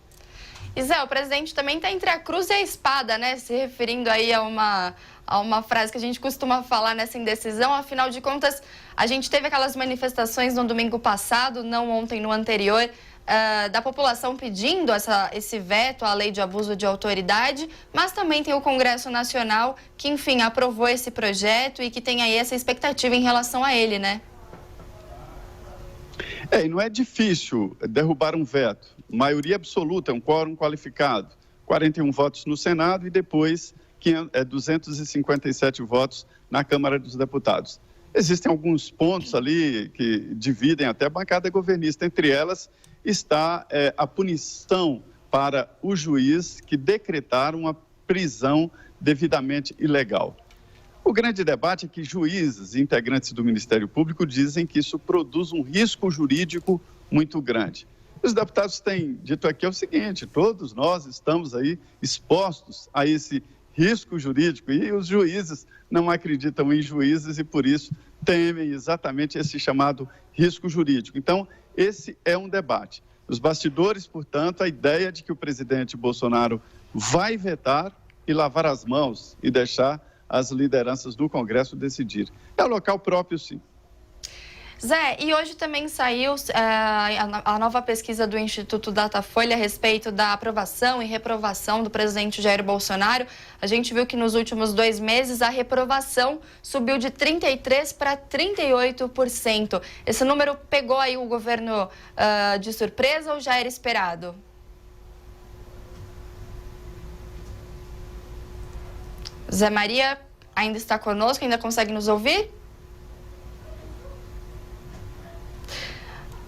E Zé, o presidente também está entre a cruz e a espada, né? Se referindo aí a uma frase que a gente costuma falar nessa indecisão. Afinal de contas, a gente teve aquelas manifestações no domingo passado, não ontem, no anterior, da população pedindo esse veto à lei de abuso de autoridade, mas também tem o Congresso Nacional que, enfim, aprovou esse projeto e que tem aí essa expectativa em relação a ele, né? E não é difícil derrubar um veto. Maioria absoluta, um quórum qualificado. 41 votos no Senado e depois 257 votos na Câmara dos Deputados. Existem alguns pontos ali que dividem até a bancada governista. Entre elas está a punição para o juiz que decretar uma prisão devidamente ilegal. O grande debate é que juízes e integrantes do Ministério Público dizem que isso produz um risco jurídico muito grande. Os deputados têm dito aqui o seguinte, todos nós estamos aí expostos a esse risco jurídico e os juízes não acreditam em juízes e por isso temem exatamente esse chamado risco jurídico. Então, esse é um debate. Os bastidores, portanto, a ideia de que o presidente Bolsonaro vai vetar e lavar as mãos e deixar as lideranças do Congresso decidir. É o local próprio, sim. Zé, e hoje também saiu a nova pesquisa do Instituto Datafolha a respeito da aprovação e reprovação do presidente Jair Bolsonaro. A gente viu que nos últimos 2 meses a reprovação subiu de 33% para 38%. Esse número pegou aí o governo de surpresa ou já era esperado? Zé Maria, ainda está conosco, ainda consegue nos ouvir?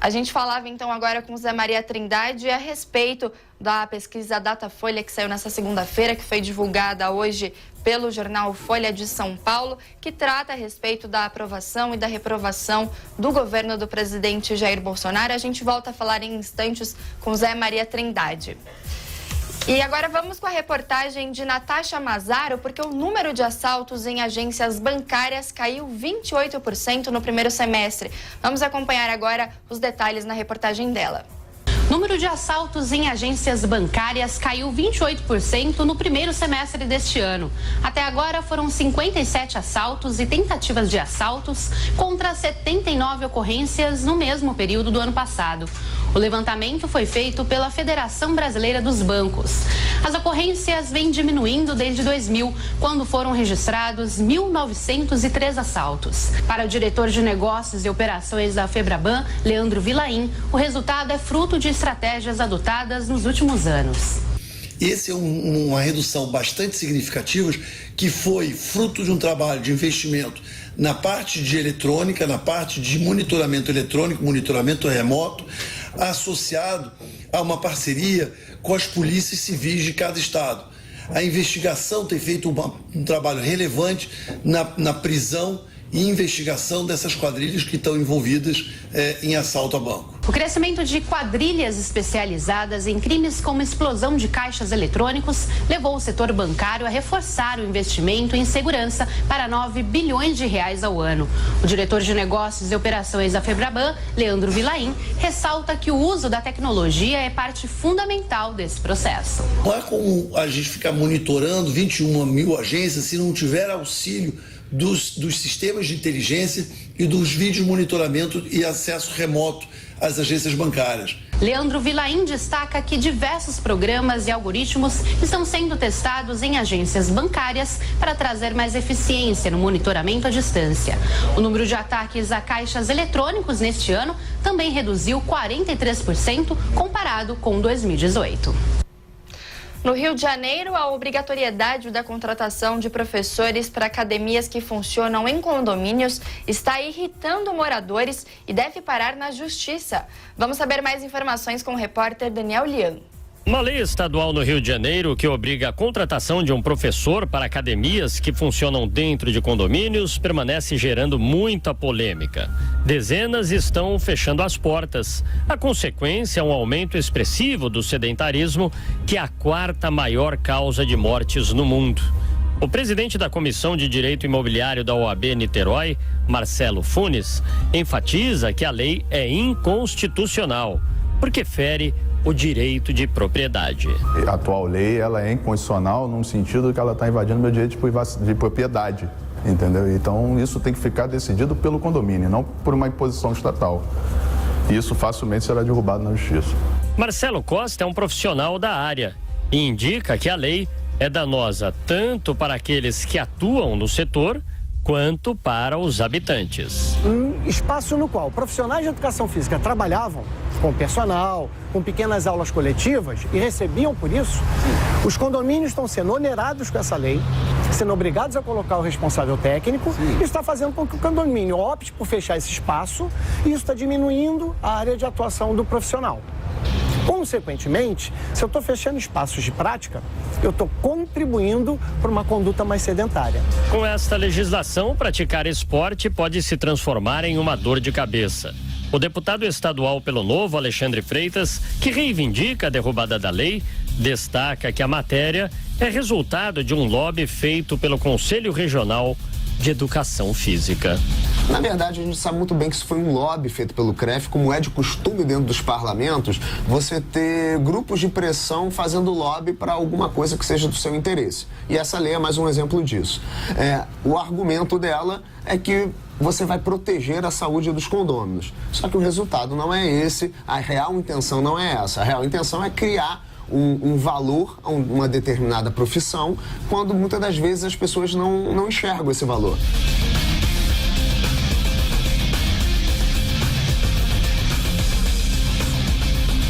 A gente falava então agora com Zé Maria Trindade a respeito da pesquisa Datafolha que saiu nessa segunda-feira, que foi divulgada hoje pelo jornal Folha de São Paulo, que trata a respeito da aprovação e da reprovação do governo do presidente Jair Bolsonaro. A gente volta a falar em instantes com Zé Maria Trindade. E agora vamos com a reportagem de Natasha Mazaro, porque o número de assaltos em agências bancárias caiu 28% no primeiro semestre. Vamos acompanhar agora os detalhes na reportagem dela. O número de assaltos em agências bancárias caiu 28% no primeiro semestre deste ano. Até agora foram 57 assaltos e tentativas de assaltos contra 79 ocorrências no mesmo período do ano passado. O levantamento foi feito pela Federação Brasileira dos Bancos. As ocorrências vêm diminuindo desde 2000, quando foram registrados 1.903 assaltos. Para o diretor de negócios e operações da Febraban, Leandro Vilain, o resultado é fruto de estratégias adotadas nos últimos anos. Esse é uma redução bastante significativa que foi fruto de um trabalho de investimento na parte de eletrônica, na parte de monitoramento eletrônico, monitoramento remoto, associado a uma parceria com as polícias civis de cada estado. A investigação tem feito um trabalho relevante na prisão e investigação dessas quadrilhas que estão envolvidas em assalto a banco. O crescimento de quadrilhas especializadas em crimes como explosão de caixas eletrônicos levou o setor bancário a reforçar o investimento em segurança para 9 bilhões de reais ao ano. O diretor de negócios e operações da Febraban, Leandro Vilain, ressalta que o uso da tecnologia é parte fundamental desse processo. Não é como a gente ficar monitorando 21 mil agências se não tiver auxílio dos sistemas de inteligência e dos vídeos de monitoramento e acesso remoto às agências bancárias. Leandro Vilain destaca que diversos programas e algoritmos estão sendo testados em agências bancárias para trazer mais eficiência no monitoramento à distância. O número de ataques a caixas eletrônicos neste ano também reduziu 43% comparado com 2018. No Rio de Janeiro, a obrigatoriedade da contratação de professores para academias que funcionam em condomínios está irritando moradores e deve parar na justiça. Vamos saber mais informações com o repórter Daniel Lian. Uma lei estadual no Rio de Janeiro que obriga a contratação de um professor para academias que funcionam dentro de condomínios permanece gerando muita polêmica. Dezenas estão fechando as portas. A consequência é um aumento expressivo do sedentarismo, que é a quarta maior causa de mortes no mundo. O presidente da Comissão de Direito Imobiliário da OAB Niterói, Marcelo Funes, enfatiza que a lei é inconstitucional, porque fere o direito de propriedade. A atual lei ela é inconstitucional no sentido que ela está invadindo meu direito de propriedade, entendeu? Então isso tem que ficar decidido pelo condomínio, não por uma imposição estatal. E isso facilmente será derrubado na justiça. Marcelo Costa é um profissional da área e indica que a lei é danosa tanto para aqueles que atuam no setor quanto para os habitantes. Um espaço no qual profissionais de educação física trabalhavam com personal, com pequenas aulas coletivas e recebiam por isso, os condomínios estão sendo onerados com essa lei, sendo obrigados a colocar o responsável técnico. Isso está fazendo com que o condomínio opte por fechar esse espaço e isso está diminuindo a área de atuação do profissional. Consequentemente, se eu estou fechando espaços de prática, eu estou contribuindo para uma conduta mais sedentária. Com esta legislação, praticar esporte pode se transformar em uma dor de cabeça. O deputado estadual pelo Novo, Alexandre Freitas, que reivindica a derrubada da lei, destaca que a matéria é resultado de um lobby feito pelo Conselho Regional de Educação Física. Na verdade, a gente sabe muito bem que isso foi um lobby feito pelo CREF, como é de costume dentro dos parlamentos, você ter grupos de pressão fazendo lobby para alguma coisa que seja do seu interesse. E essa lei é mais um exemplo disso. O argumento dela é que você vai proteger a saúde dos condôminos. Só que o resultado não é esse, a real intenção não é essa. A real intenção é criar um valor a uma determinada profissão, quando muitas das vezes as pessoas não enxergam esse valor.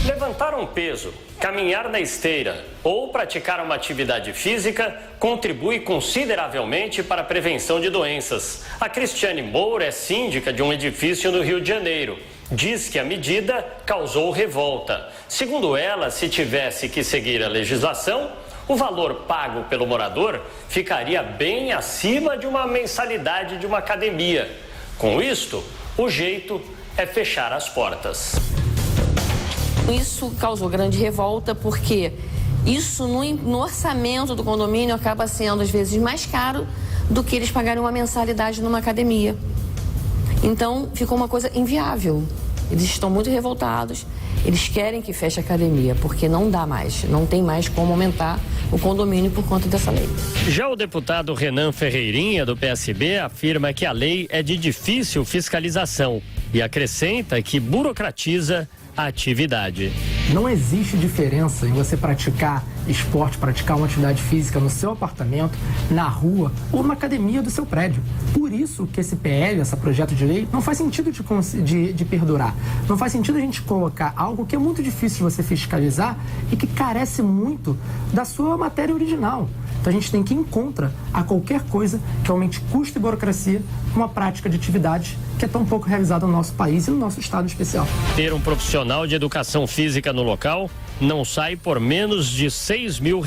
Levantaram um peso, caminhar na esteira ou praticar uma atividade física contribui consideravelmente para a prevenção de doenças. A Cristiane Moura é síndica de um edifício no Rio de Janeiro. Diz que a medida causou revolta. Segundo ela, se tivesse que seguir a legislação, o valor pago pelo morador ficaria bem acima de uma mensalidade de uma academia. Com isto, o jeito é fechar as portas. Isso causou grande revolta porque isso no orçamento do condomínio acaba sendo às vezes mais caro do que eles pagarem uma mensalidade numa academia. Então ficou uma coisa inviável. Eles estão muito revoltados, eles querem que feche a academia porque não dá mais, não tem mais como aumentar o condomínio por conta dessa lei. Já o deputado Renan Ferreirinha, do PSB, afirma que a lei é de difícil fiscalização e acrescenta que burocratiza a atividade. Não existe diferença em você praticar esporte, praticar uma atividade física no seu apartamento, na rua ou numa academia do seu prédio. Por isso que esse PL, esse projeto de lei, não faz sentido de perdurar. Não faz sentido a gente colocar algo que é muito difícil de você fiscalizar e que carece muito da sua matéria original. Então a gente tem que ir contra a qualquer coisa que aumente custo e burocracia com uma prática de atividade que é tão pouco realizada no nosso país e no nosso estado especial. Ter um profissional de educação física no local não sai por menos de R$6 mil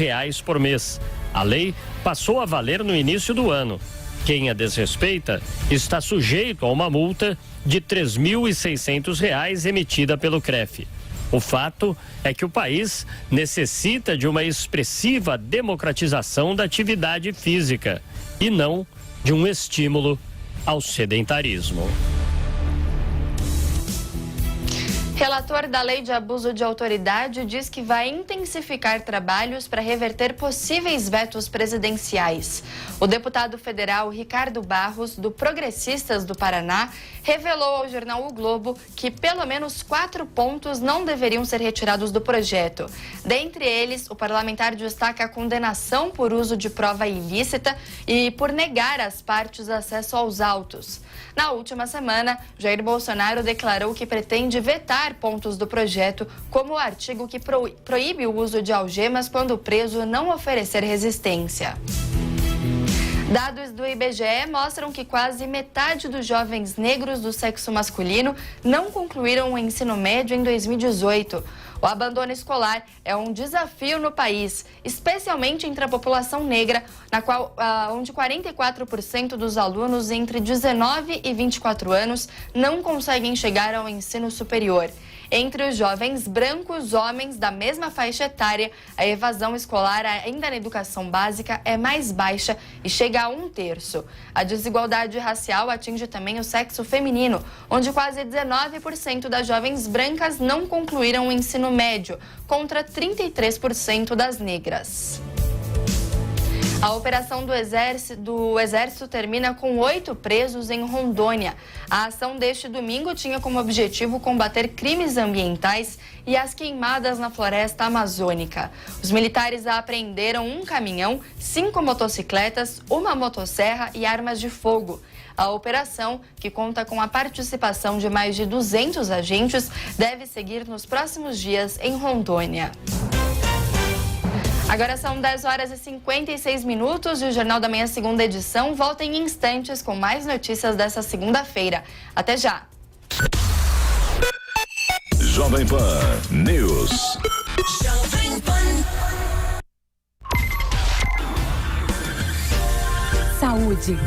por mês. A lei passou a valer no início do ano. Quem a desrespeita está sujeito a uma multa de R$ 3.600 emitida pelo CREF. O fato é que o país necessita de uma expressiva democratização da atividade física e não de um estímulo ao sedentarismo. Relator da Lei de Abuso de Autoridade diz que vai intensificar trabalhos para reverter possíveis vetos presidenciais. O deputado federal Ricardo Barros, do Progressistas do Paraná, revelou ao jornal O Globo que pelo menos 4 pontos não deveriam ser retirados do projeto. Dentre eles, o parlamentar destaca a condenação por uso de prova ilícita e por negar às partes acesso aos autos. Na última semana, Jair Bolsonaro declarou que pretende vetar pontos do projeto, como o artigo que proíbe o uso de algemas quando o preso não oferecer resistência. Dados do IBGE mostram que quase metade dos jovens negros do sexo masculino não concluíram o ensino médio em 2018. O abandono escolar é um desafio no país, especialmente entre a população negra, onde 44% dos alunos entre 19 e 24 anos não conseguem chegar ao ensino superior. Entre os jovens brancos, homens da mesma faixa etária, a evasão escolar ainda na educação básica é mais baixa e chega a 1/3. A desigualdade racial atinge também o sexo feminino, onde quase 19% das jovens brancas não concluíram o ensino médio, contra 33% das negras. A operação do Exército termina com 8 presos em Rondônia. A ação deste domingo tinha como objetivo combater crimes ambientais e as queimadas na floresta amazônica. Os militares apreenderam um caminhão, 5 motocicletas, uma motosserra e armas de fogo. A operação, que conta com a participação de mais de 200 agentes, deve seguir nos próximos dias em Rondônia. Agora são 10 horas e 56 minutos e o Jornal da Manhã, segunda edição, volta em instantes com mais notícias dessa segunda-feira. Até já! Jovem Pan News. Saúde.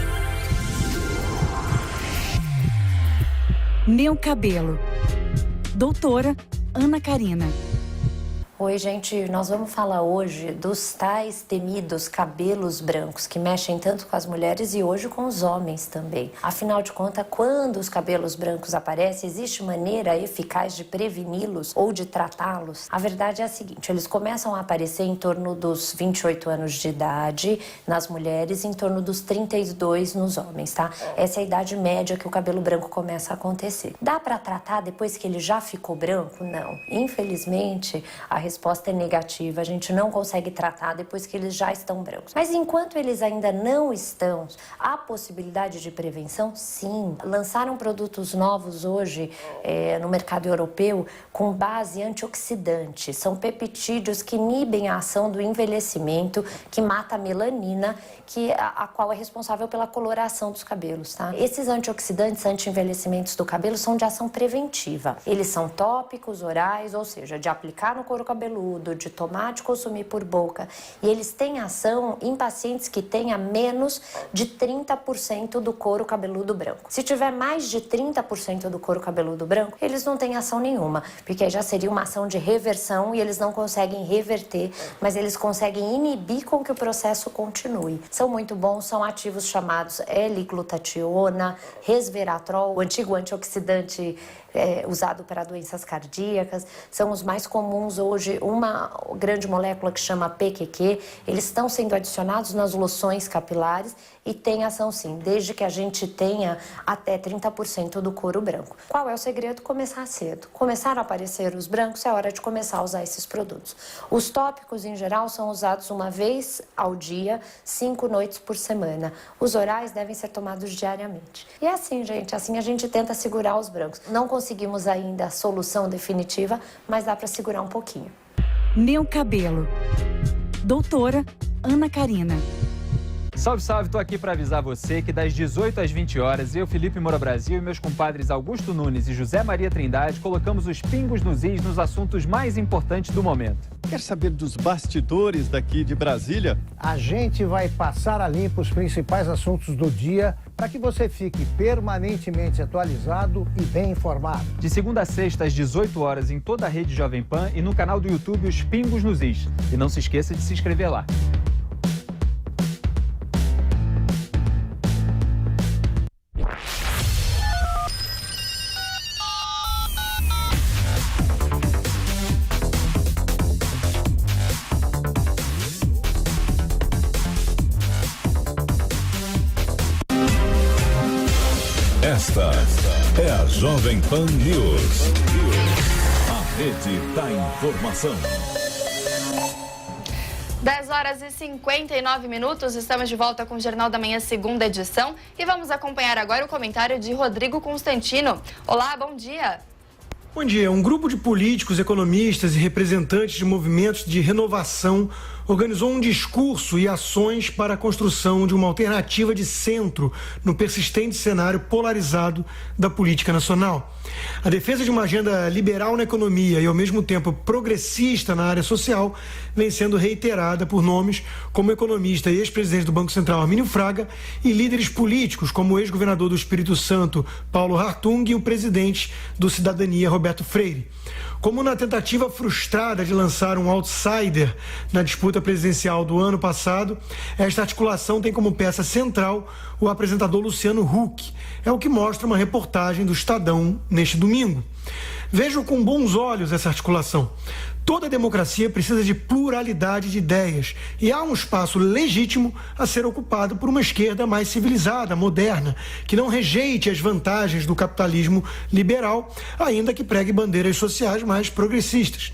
Meu cabelo. Doutora Ana Karina. Oi, gente, nós vamos falar hoje dos tais temidos cabelos brancos que mexem tanto com as mulheres e hoje com os homens também. Afinal de contas, quando os cabelos brancos aparecem, existe maneira eficaz de preveni-los ou de tratá-los? A verdade é a seguinte, eles começam a aparecer em torno dos 28 anos de idade nas mulheres e em torno dos 32 nos homens, tá? Essa é a idade média que o cabelo branco começa a acontecer. Dá para tratar depois que ele já ficou branco? Não. Infelizmente, a resposta é negativa, a gente não consegue tratar depois que eles já estão brancos. Mas enquanto eles ainda não estão, há possibilidade de prevenção? Sim. Lançaram produtos novos hoje no mercado europeu com base antioxidante. São peptídeos que inibem a ação do envelhecimento, que mata a melanina, a qual é responsável pela coloração dos cabelos, tá? Esses antioxidantes anti-envelhecimentos do cabelo são de ação preventiva. Eles são tópicos, orais, ou seja, de aplicar no couro cabeludo, de tomar, de consumir por boca. E eles têm ação em pacientes que tenham menos de 30% do couro cabeludo branco. Se tiver mais de 30% do couro cabeludo branco, eles não têm ação nenhuma, porque aí já seria uma ação de reversão e eles não conseguem reverter, mas eles conseguem inibir com que o processo continue. São muito bons, são ativos chamados L-glutationa, resveratrol, o antigo antioxidante usado para doenças cardíacas, são os mais comuns hoje, uma grande molécula que chama PQQ, eles estão sendo adicionados nas loções capilares e tem ação sim, desde que a gente tenha até 30% do couro branco. Qual é o segredo? Começar cedo. Começaram a aparecer os brancos, é hora de começar a usar esses produtos. Os tópicos, em geral, são usados uma vez ao dia, 5 noites por semana. Os orais devem ser tomados diariamente. E é assim, gente, assim a gente tenta segurar os brancos. Não conseguimos ainda a solução definitiva, mas dá para segurar um pouquinho. Meu cabelo. Doutora Ana Carina. Salve, salve, tô aqui para avisar você que das 18 às 20 horas, eu, Felipe Moura Brasil e meus compadres Augusto Nunes e José Maria Trindade colocamos os pingos nos is nos assuntos mais importantes do momento. Quer saber dos bastidores daqui de Brasília? A gente vai passar a limpo os principais assuntos do dia para que você fique permanentemente atualizado e bem informado. De segunda a sexta, às 18 horas, em toda a rede Jovem Pan e no canal do YouTube Os Pingos nos Is. E não se esqueça de se inscrever lá. Esta é a Jovem Pan News. A rede da informação. 10 horas e 59 minutos, estamos de volta com o Jornal da Manhã, segunda edição. E vamos acompanhar agora o comentário de Rodrigo Constantino. Olá, bom dia. Bom dia. Um grupo de políticos, economistas e representantes de movimentos de renovação organizou um discurso e ações para a construção de uma alternativa de centro no persistente cenário polarizado da política nacional. A defesa de uma agenda liberal na economia e, ao mesmo tempo, progressista na área social vem sendo reiterada por nomes como o economista e ex-presidente do Banco Central, Armínio Fraga, e líderes políticos como o ex-governador do Espírito Santo, Paulo Hartung, e o presidente do Cidadania, Roberto Freire. Como na tentativa frustrada de lançar um outsider na disputa presidencial do ano passado, esta articulação tem como peça central o apresentador Luciano Huck. É o que mostra uma reportagem do Estadão neste domingo. Vejo com bons olhos essa articulação. Toda democracia precisa de pluralidade de ideias e há um espaço legítimo a ser ocupado por uma esquerda mais civilizada, moderna, que não rejeite as vantagens do capitalismo liberal, ainda que pregue bandeiras sociais mais progressistas.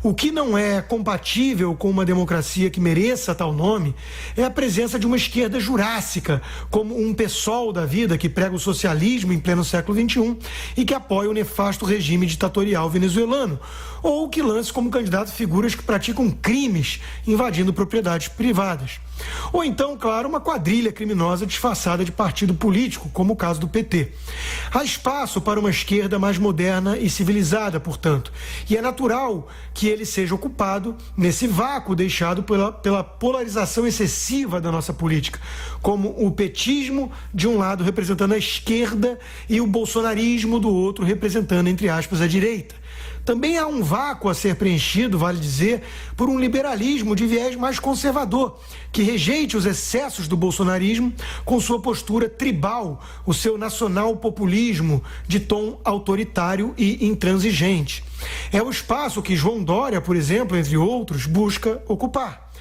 O que não é compatível com uma democracia que mereça tal nome é a presença de uma esquerda jurássica, como um PSOL da vida que prega o socialismo em pleno século XXI e que apoia o nefasto regime ditatorial venezuelano, ou que lance como candidato figuras que praticam crimes invadindo propriedades privadas. Ou então, claro, uma quadrilha criminosa disfarçada de partido político, como o caso do PT. Há espaço para uma esquerda mais moderna e civilizada, portanto, e é natural que ele seja ocupado nesse vácuo deixado pela polarização excessiva da nossa política, como o petismo de um lado representando a esquerda e o bolsonarismo do outro representando, entre aspas, a direita. Também há um vácuo a ser preenchido, vale dizer, por um liberalismo de viés mais conservador, que rejeite os excessos do bolsonarismo com sua postura tribal, o seu nacional-populismo de tom autoritário e intransigente. É o espaço que João Dória, por exemplo, entre outros, busca ocupar.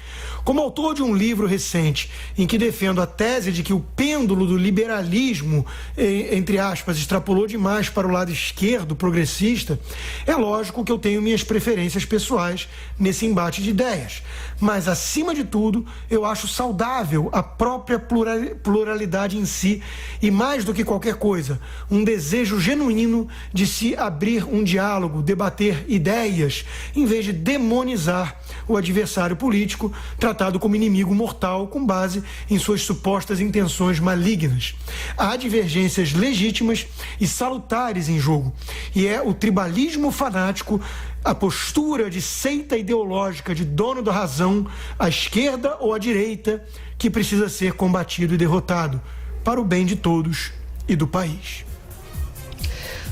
Como autor de um livro recente em que defendo a tese de que o pêndulo do liberalismo, entre aspas, extrapolou demais para o lado esquerdo, progressista, é lógico que eu tenho minhas preferências pessoais nesse embate de ideias. Mas, acima de tudo, eu acho saudável a própria pluralidade em si e, mais do que qualquer coisa, um desejo genuíno de se abrir um diálogo, debater ideias, em vez de demonizar o adversário político, tratado como inimigo mortal com base em suas supostas intenções malignas. Há divergências legítimas e salutares em jogo, e é o tribalismo fanático, a postura de seita ideológica de dono da razão, à esquerda ou à direita, que precisa ser combatido e derrotado, para o bem de todos e do país.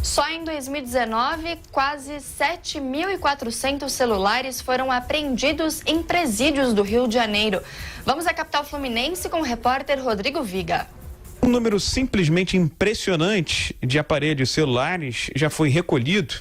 Só em 2019, quase 7.400 celulares foram apreendidos em presídios do Rio de Janeiro. Vamos à capital fluminense com o repórter Rodrigo Viga. Um número simplesmente impressionante de aparelhos celulares já foi recolhido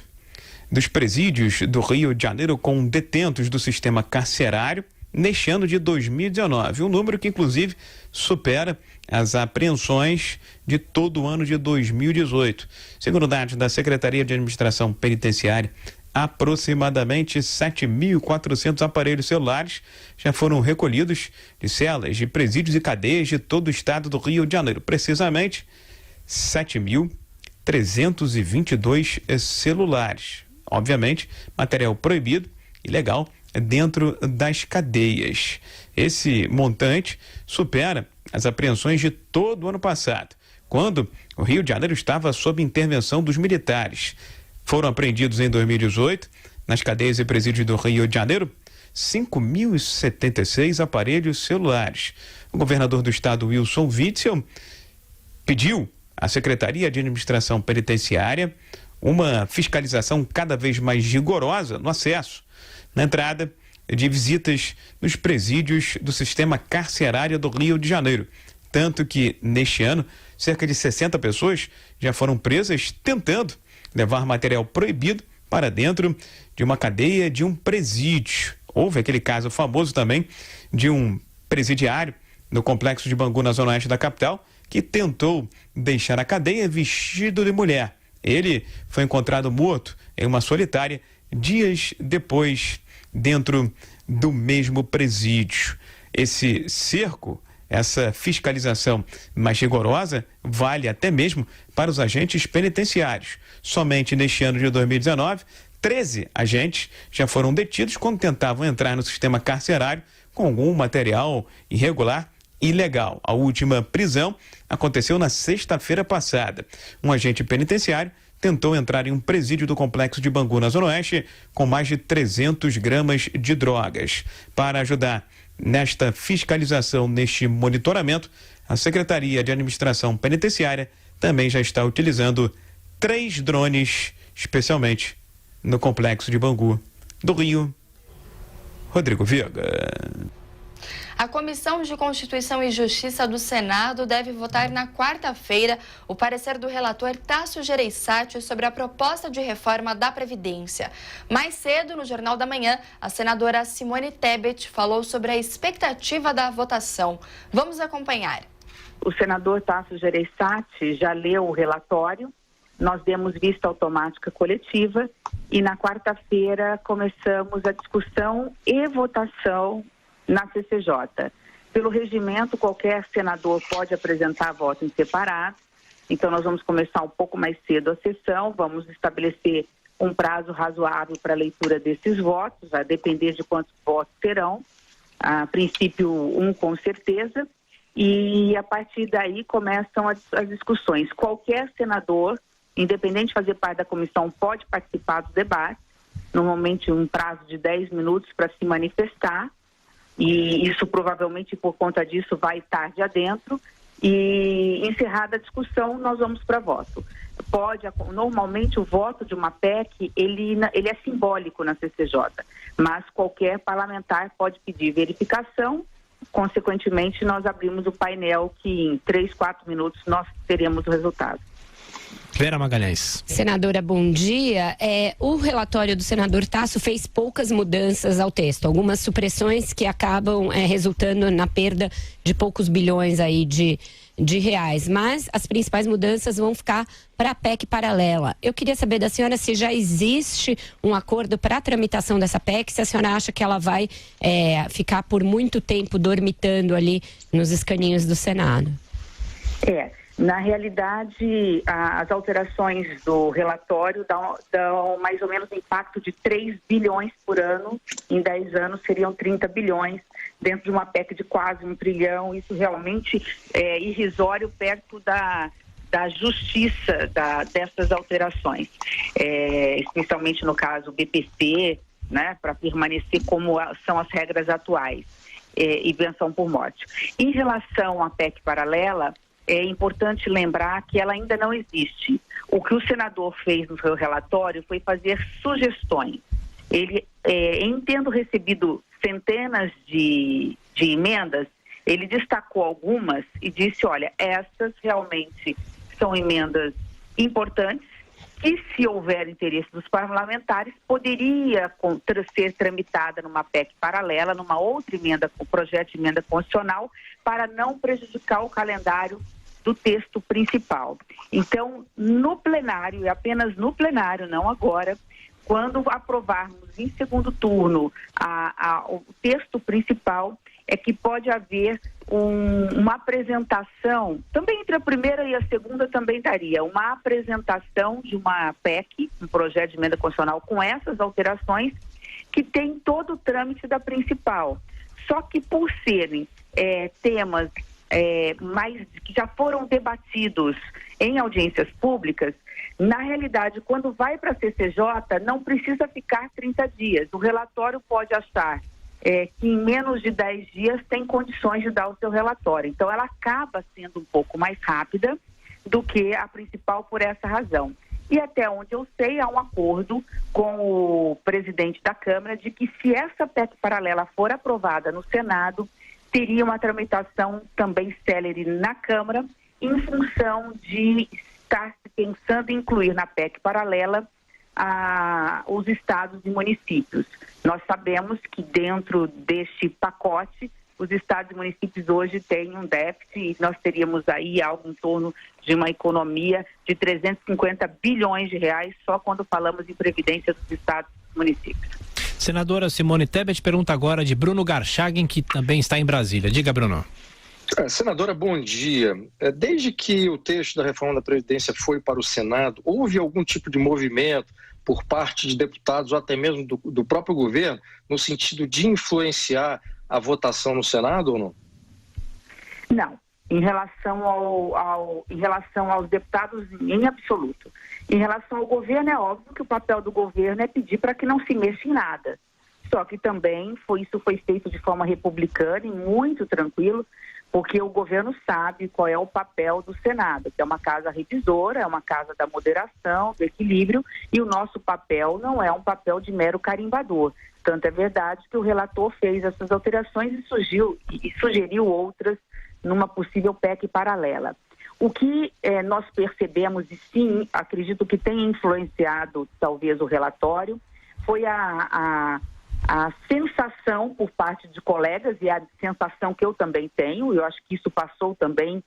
dos presídios do Rio de Janeiro com detentos do sistema carcerário neste ano de 2019. Um número que, inclusive, supera as apreensões de todo o ano de 2018. Segundo dados da Secretaria de Administração Penitenciária, aproximadamente 7.400 aparelhos celulares já foram recolhidos de celas, de presídios e cadeias de todo o estado do Rio de Janeiro. Precisamente, 7.322 celulares. Obviamente, material proibido, ilegal, dentro das cadeias. Esse montante supera as apreensões de todo o ano passado, quando o Rio de Janeiro estava sob intervenção dos militares. Foram apreendidos em 2018, nas cadeias e presídios do Rio de Janeiro, 5.076 aparelhos celulares. O governador do estado, Wilson Witzel, pediu à Secretaria de Administração Penitenciária uma fiscalização cada vez mais rigorosa no acesso, na entrada de visitas nos presídios do sistema carcerário do Rio de Janeiro. Tanto que, neste ano, cerca de 60 pessoas já foram presas tentando levar material proibido para dentro de uma cadeia de um presídio. Houve aquele caso famoso também de um presidiário no complexo de Bangu, na zona oeste da capital, que tentou deixar a cadeia vestido de mulher. Ele foi encontrado morto em uma solitária dias depois, dentro do mesmo presídio. Esse cerco, essa fiscalização mais rigorosa, vale até mesmo para os agentes penitenciários. Somente neste ano de 2019, 13 agentes já foram detidos quando tentavam entrar no sistema carcerário com algum material irregular e ilegal. A última prisão aconteceu na sexta-feira passada. Um agente penitenciário tentou entrar em um presídio do complexo de Bangu, na Zona Oeste, com mais de 300 gramas de drogas. Para ajudar nesta fiscalização, neste monitoramento, a Secretaria de Administração Penitenciária também já está utilizando 3 drones, especialmente no complexo de Bangu do Rio. Rodrigo Viga. A Comissão de Constituição e Justiça do Senado deve votar na quarta-feira o parecer do relator Tasso Gereissati sobre a proposta de reforma da Previdência. Mais cedo, no Jornal da Manhã, a senadora Simone Tebet falou sobre a expectativa da votação. Vamos acompanhar. O senador Tasso Gereissati já leu o relatório, nós demos vista automática coletiva e na quarta-feira começamos a discussão e votação na CCJ. Pelo regimento, qualquer senador pode apresentar voto em separado, então nós vamos começar um pouco mais cedo a sessão, vamos estabelecer um prazo razoável para a leitura desses votos, vai depender de quantos votos terão, a princípio 1 com certeza, e a partir daí começam as discussões. Qualquer senador, independente de fazer parte da comissão, pode participar do debate, normalmente um prazo de 10 minutos para se manifestar, e isso provavelmente por conta disso vai tarde adentro, e encerrada a discussão nós vamos para voto. Normalmente o voto de uma PEC ele é simbólico na CCJ, mas qualquer parlamentar pode pedir verificação, consequentemente nós abrimos o painel que em 3, 4 minutos nós teremos o resultado. Vera Magalhães. Senadora, bom dia. O relatório do senador Tasso fez poucas mudanças ao texto, algumas supressões que acabam resultando na perda de poucos bilhões aí de reais, mas as principais mudanças vão ficar para a PEC paralela. Eu queria saber da senhora se já existe um acordo para a tramitação dessa PEC, se a senhora acha que ela vai ficar por muito tempo dormitando ali nos escaninhos do Senado. Na realidade, as alterações do relatório dão mais ou menos um impacto de 3 bilhões por ano. Em 10 anos seriam 30 bilhões dentro de uma PEC de quase 1 trilhão. Isso realmente é irrisório perto da justiça dessas alterações, especialmente no caso BPC, né, para permanecer como são as regras atuais, e pensão por morte. Em relação à PEC paralela, é importante lembrar que ela ainda não existe. O que o senador fez no seu relatório foi fazer sugestões. Ele, em tendo recebido centenas de emendas, ele destacou algumas e disse, olha, essas realmente são emendas importantes e, se houver interesse dos parlamentares, poderia ser tramitada numa PEC paralela, numa outra emenda, com projeto de emenda constitucional, para não prejudicar o calendário do texto principal. Então, no plenário, e apenas no plenário, não agora, quando aprovarmos em segundo turno o texto principal, é que pode haver uma apresentação, também entre a primeira e a segunda também daria, uma apresentação de uma PEC, um projeto de emenda constitucional com essas alterações, que tem todo o trâmite da principal. Só que por serem temas que já foram debatidos em audiências públicas, na realidade, quando vai para a CCJ, não precisa ficar 30 dias. O relatório pode achar que em menos de 10 dias tem condições de dar o seu relatório. Então, ela acaba sendo um pouco mais rápida do que a principal por essa razão. E até onde eu sei, há um acordo com o presidente da Câmara de que, se essa PEC paralela for aprovada no Senado, teria uma tramitação também célere na Câmara, em função de estar pensando em incluir na PEC paralela os estados e municípios. Nós sabemos que dentro deste pacote, os estados e municípios hoje têm um déficit e nós teríamos aí algo em torno de uma economia de 350 bilhões de reais só quando falamos em previdência dos estados e municípios. Senadora Simone Tebet pergunta agora de Bruno Garchagen, que também está em Brasília. Diga, Bruno. Senadora, bom dia. Desde que o texto da reforma da Previdência foi para o Senado, houve algum tipo de movimento por parte de deputados ou até mesmo do próprio governo no sentido de influenciar a votação no Senado ou não? Não. Em relação aos deputados, em absoluto. Em relação ao governo, é óbvio que o papel do governo é pedir para que não se mexa em nada. Só que também isso foi feito de forma republicana e muito tranquilo, porque o governo sabe qual é o papel do Senado, que é uma casa revisora, é uma casa da moderação, do equilíbrio, e o nosso papel não é um papel de mero carimbador. Tanto é verdade que o relator fez essas alterações e sugeriu outras numa possível PEC paralela. O que nós percebemos, e sim, acredito que tenha influenciado talvez o relatório, foi a sensação por parte de colegas, e a sensação que eu também tenho, eu acho que isso passou também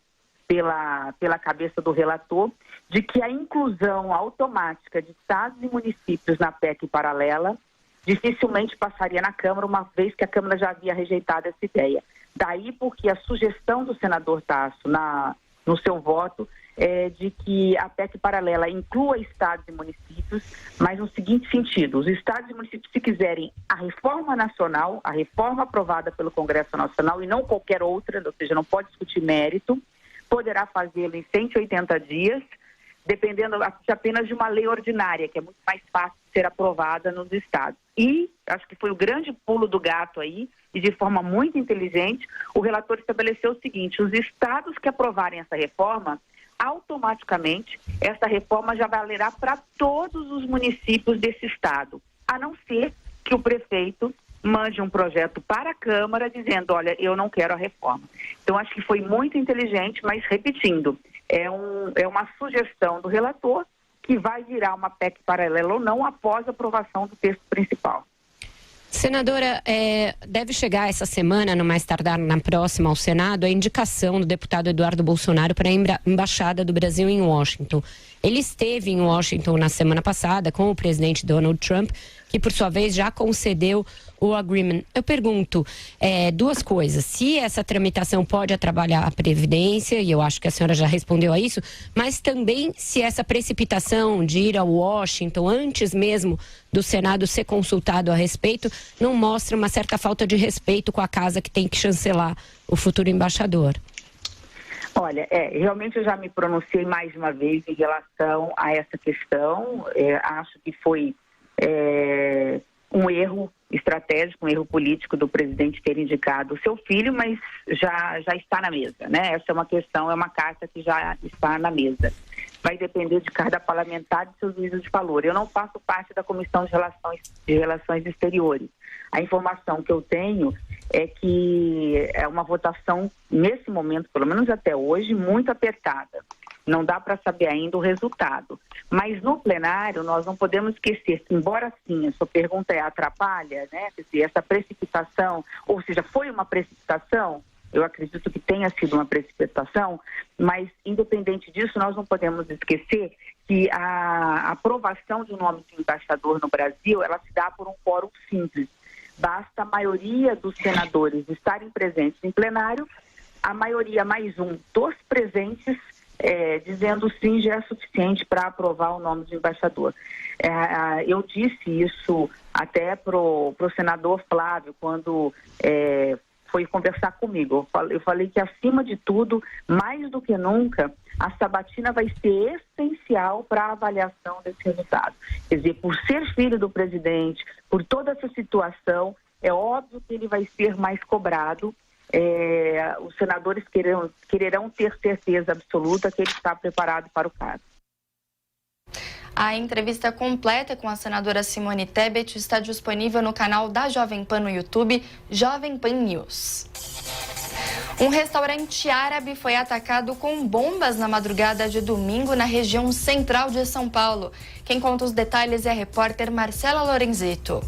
pela cabeça do relator, de que a inclusão automática de estados e municípios na PEC paralela dificilmente passaria na Câmara, uma vez que a Câmara já havia rejeitado essa ideia. Daí porque a sugestão do senador Tasso no seu voto é de que a PEC paralela inclua estados e municípios, mas no seguinte sentido: os estados e municípios, se quiserem a reforma nacional, a reforma aprovada pelo Congresso Nacional e não qualquer outra, ou seja, não pode discutir mérito, poderá fazê-lo em 180 dias, dependendo apenas de uma lei ordinária, que é muito mais fácil de ser aprovada nos estados. E acho que foi o grande pulo do gato aí, e de forma muito inteligente, o relator estabeleceu o seguinte: os estados que aprovarem essa reforma, automaticamente, essa reforma já valerá para todos os municípios desse estado, a não ser que o prefeito mande um projeto para a Câmara dizendo, olha, eu não quero a reforma. Então, acho que foi muito inteligente, mas repetindo, é uma sugestão do relator que vai virar uma PEC paralela ou não após a aprovação do texto principal. Senadora, deve chegar essa semana, no mais tardar na próxima, ao Senado, a indicação do deputado Eduardo Bolsonaro para a Embaixada do Brasil em Washington. Ele esteve em Washington na semana passada com o presidente Donald Trump, que por sua vez já concedeu o agreement. Eu pergunto duas coisas: se essa tramitação pode atrapalhar a Previdência, e eu acho que a senhora já respondeu a isso, mas também se essa precipitação de ir a Washington antes mesmo do Senado ser consultado a respeito não mostra uma certa falta de respeito com a casa que tem que chancelar o futuro embaixador. Olha, realmente eu já me pronunciei mais de uma vez em relação a essa questão. Acho que foi um erro estratégico, um erro político do presidente ter indicado o seu filho, mas já está na mesa, né? Essa é uma questão, é uma carta que já está na mesa. Vai depender de cada parlamentar de seu juízo de valor. Eu não faço parte da Comissão de Relações Exteriores. A informação que eu tenho é que é uma votação, nesse momento, pelo menos até hoje, muito apertada. Não dá para saber ainda o resultado. Mas no plenário, nós não podemos esquecer que, embora sim, a sua pergunta atrapalha, né? Quer dizer, essa precipitação, ou seja, foi uma precipitação, eu acredito que tenha sido uma precipitação, mas, independente disso, nós não podemos esquecer que a aprovação de um nome de embaixador no Brasil, ela se dá por um quórum simples. Basta a maioria dos senadores estarem presentes em plenário, a maioria mais um dos presentes dizendo sim já é suficiente para aprovar o nome de embaixador. Eu disse isso até pro senador Flávio, quando foi conversar comigo. Eu falei que, acima de tudo, mais do que nunca, a sabatina vai ser essencial para a avaliação desse resultado. Quer dizer, por ser filho do presidente, por toda essa situação, é óbvio que ele vai ser mais cobrado. Os senadores quererão ter certeza absoluta que ele está preparado para o caso. A entrevista completa com a senadora Simone Tebet está disponível no canal da Jovem Pan no YouTube, Jovem Pan News. Um restaurante árabe foi atacado com bombas na madrugada de domingo na região central de São Paulo. Quem conta os detalhes é a repórter Marcela Lorenzito.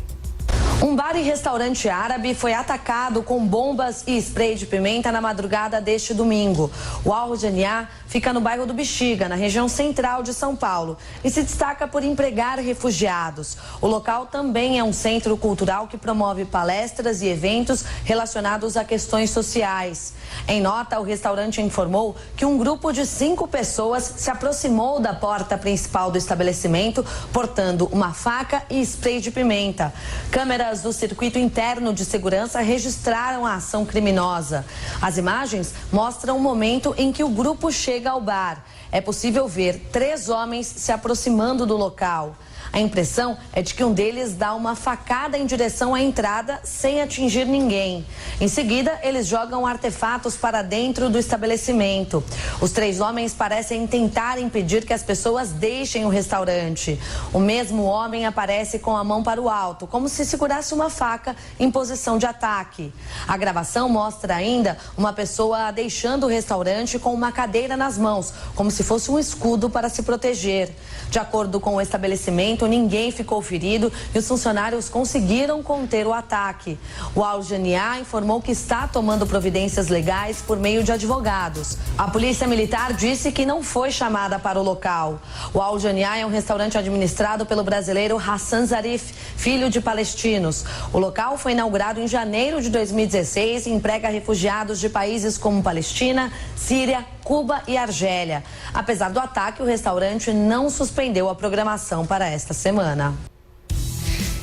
Um bar e restaurante árabe foi atacado com bombas e spray de pimenta na madrugada deste domingo. O Al Janiá fica no bairro do Bexiga, na região central de São Paulo, e se destaca por empregar refugiados. O local também é um centro cultural que promove palestras e eventos relacionados a questões sociais. Em nota, o restaurante informou que um grupo de 5 pessoas se aproximou da porta principal do estabelecimento, portando uma faca e spray de pimenta. Câmeras do circuito interno de segurança registraram a ação criminosa. As imagens mostram o momento em que o grupo chega ao bar. É possível ver 3 homens se aproximando do local. A impressão é de que um deles dá uma facada em direção à entrada sem atingir ninguém. Em seguida, eles jogam artefatos para dentro do estabelecimento. Os 3 homens parecem tentar impedir que as pessoas deixem o restaurante. O mesmo homem aparece com a mão para o alto, como se segurasse uma faca em posição de ataque. A gravação mostra ainda uma pessoa deixando o restaurante com uma cadeira nas mãos, como se fosse um escudo para se proteger. De acordo com o estabelecimento, ninguém ficou ferido e os funcionários conseguiram conter o ataque. O Al Janiá informou que está tomando providências legais por meio de advogados. A polícia militar disse que não foi chamada para o local. O Al Janiá é um restaurante administrado pelo brasileiro Hassan Zarif, filho de palestinos. O local foi inaugurado em janeiro de 2016 e emprega refugiados de países como Palestina, Síria, Cuba e Argélia. Apesar do ataque, o restaurante não suspendeu a programação para esta semana.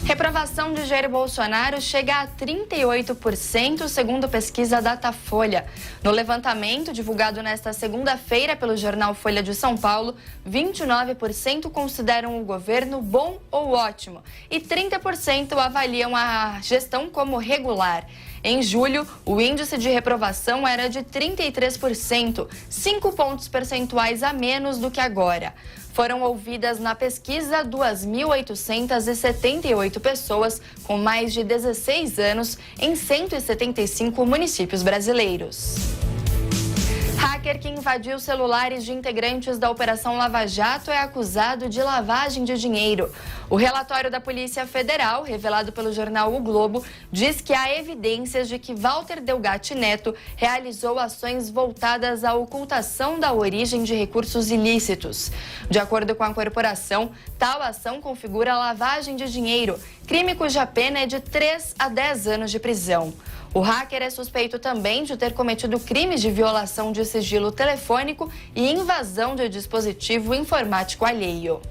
Reprovação de Jair Bolsonaro chega a 38%, segundo pesquisa Datafolha. No levantamento divulgado nesta segunda-feira pelo jornal Folha de São Paulo, 29% consideram o governo bom ou ótimo e 30% avaliam a gestão como regular. Em julho, o índice de reprovação era de 33%, 5 pontos percentuais a menos do que agora. Foram ouvidas na pesquisa 2.878 pessoas com mais de 16 anos em 175 municípios brasileiros. Hacker que invadiu celulares de integrantes da Operação Lava Jato é acusado de lavagem de dinheiro. O relatório da Polícia Federal, revelado pelo jornal O Globo, diz que há evidências de que Walter Delgatti Neto realizou ações voltadas à ocultação da origem de recursos ilícitos. De acordo com a corporação, tal ação configura lavagem de dinheiro, crime cuja pena é de 3 a 10 anos de prisão. O hacker é suspeito também de ter cometido crimes de violação de sigilo telefônico e invasão de dispositivo informático alheio.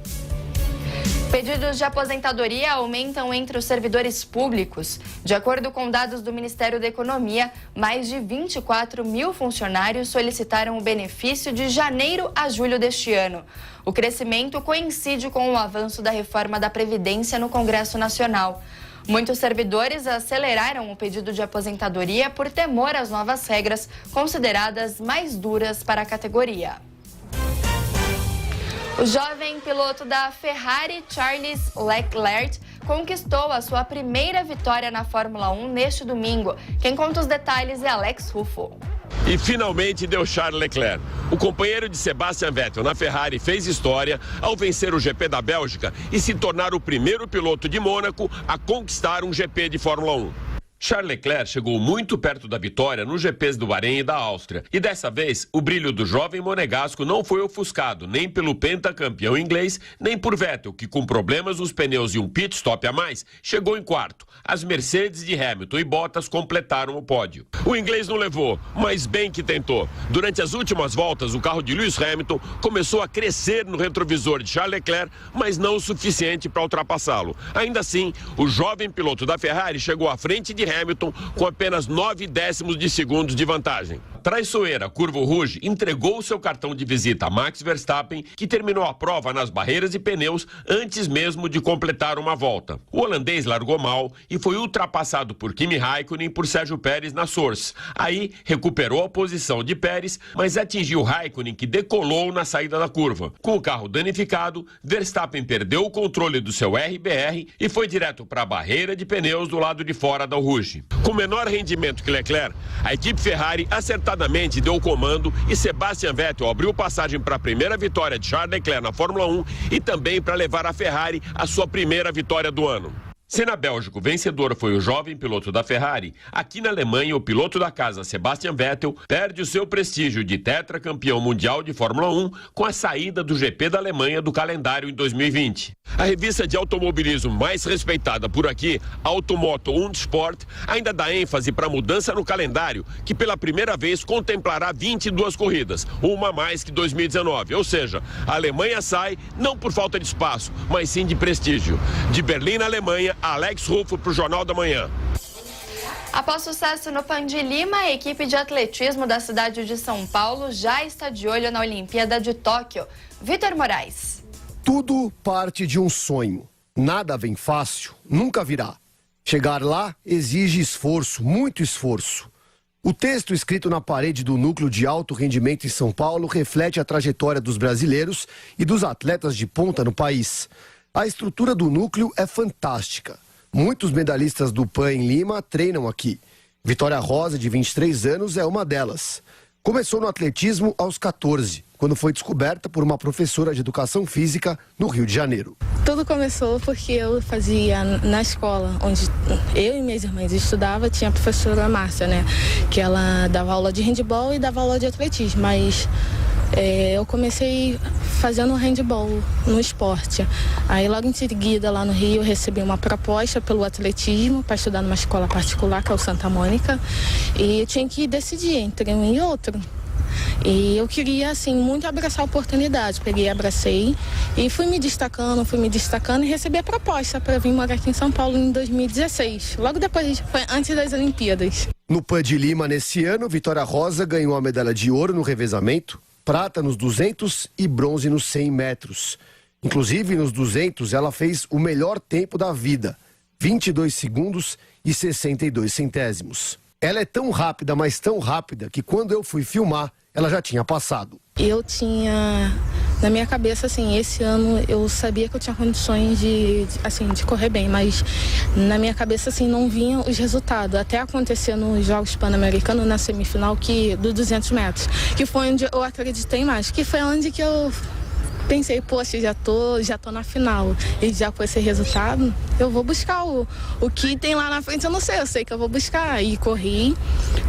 Pedidos de aposentadoria aumentam entre os servidores públicos. De acordo com dados do Ministério da Economia, mais de 24 mil funcionários solicitaram o benefício de janeiro a julho deste ano. O crescimento coincide com o avanço da reforma da Previdência no Congresso Nacional. Muitos servidores aceleraram o pedido de aposentadoria por temor às novas regras, consideradas mais duras para a categoria. O jovem piloto da Ferrari, Charles Leclerc, conquistou a sua primeira vitória na Fórmula 1 neste domingo. Quem conta os detalhes é Alex Ruffo. E finalmente deu Charles Leclerc. O companheiro de Sebastian Vettel na Ferrari fez história ao vencer o GP da Bélgica e se tornar o primeiro piloto de Mônaco a conquistar um GP de Fórmula 1. Charles Leclerc chegou muito perto da vitória nos GPs do Bahrein e da Áustria. E dessa vez, o brilho do jovem monegasco não foi ofuscado nem pelo pentacampeão inglês, nem por Vettel, que com problemas nos pneus e um pit stop a mais, chegou em quarto. As Mercedes de Hamilton e Bottas completaram o pódio. O inglês não levou, mas bem que tentou. Durante as últimas voltas, o carro de Lewis Hamilton começou a crescer no retrovisor de Charles Leclerc, mas não o suficiente para ultrapassá-lo. Ainda assim, o jovem piloto da Ferrari chegou à frente de Hamilton com apenas 9 décimos de segundos de vantagem. A traiçoeira Curvo Rouge entregou seu cartão de visita a Max Verstappen, que terminou a prova nas barreiras e pneus antes mesmo de completar uma volta. O holandês largou mal e foi ultrapassado por Kimi Raikkonen e por Sérgio Pérez na Source. Aí recuperou a posição de Pérez, mas atingiu Raikkonen, que decolou na saída da curva. Com o carro danificado, Verstappen perdeu o controle do seu RBR e foi direto para a barreira de pneus do lado de fora da Rouge. Com menor rendimento que Leclerc, a equipe Ferrari acertadamente deu o comando e Sebastian Vettel abriu passagem para a primeira vitória de Charles Leclerc na Fórmula 1 e também para levar a Ferrari à sua primeira vitória do ano. Se na Bélgica o vencedor foi o jovem piloto da Ferrari, aqui na Alemanha o piloto da casa Sebastian Vettel perde o seu prestígio de tetracampeão mundial de Fórmula 1 com a saída do GP da Alemanha do calendário em 2020. A revista de automobilismo mais respeitada por aqui, Automoto und Sport, ainda dá ênfase para a mudança no calendário, que pela primeira vez contemplará 22 corridas, uma a mais que 2019. Ou seja, a Alemanha sai não por falta de espaço, mas sim de prestígio. De Berlim, na Alemanha, Alex Ruffo para o Jornal da Manhã. Após sucesso no Pan de Lima, a equipe de atletismo da cidade de São Paulo já está de olho na Olimpíada de Tóquio. Vitor Moraes. Tudo parte de um sonho. Nada vem fácil, nunca virá. Chegar lá exige esforço, muito esforço. O texto escrito na parede do Núcleo de Alto Rendimento em São Paulo reflete a trajetória dos brasileiros e dos atletas de ponta no país. A estrutura do núcleo é fantástica. Muitos medalhistas do PAN em Lima treinam aqui. Vitória Rosa, de 23 anos, é uma delas. Começou no atletismo aos 14, quando foi descoberta por uma professora de educação física no Rio de Janeiro. Tudo começou porque eu fazia na escola, onde eu e minhas irmãs estudavam, tinha a professora Márcia, né? Que ela dava aula de handebol e dava aula de atletismo, mas eu comecei fazendo handebol no esporte. Aí logo em seguida, lá no Rio, eu recebi uma proposta pelo atletismo para estudar numa escola particular, que é o Santa Mônica, e eu tinha que decidir entre um e outro. E eu queria, assim, muito abraçar a oportunidade. Peguei, abracei e fui me destacando e recebi a proposta para vir morar aqui em São Paulo em 2016. Logo depois, foi antes das Olimpíadas. No PAN de Lima, nesse ano, Vitória Rosa ganhou a medalha de ouro no revezamento, prata nos 200 e bronze nos 100 metros. Inclusive, nos 200, ela fez o melhor tempo da vida, 22 segundos e 62 centésimos. Ela é tão rápida, mas tão rápida, que quando eu fui filmar, ela já tinha passado. Eu tinha na minha cabeça, assim, esse ano eu sabia que eu tinha condições de correr bem, mas na minha cabeça, assim, não vinham os resultados. Até acontecer nos Jogos Pan-Americanos, na semifinal, dos 200 metros, que foi onde eu acreditei mais, que foi onde que eu pensei, poxa, já tô na final. E já com esse resultado, eu vou buscar o que tem lá na frente, eu sei que eu vou buscar. E corri,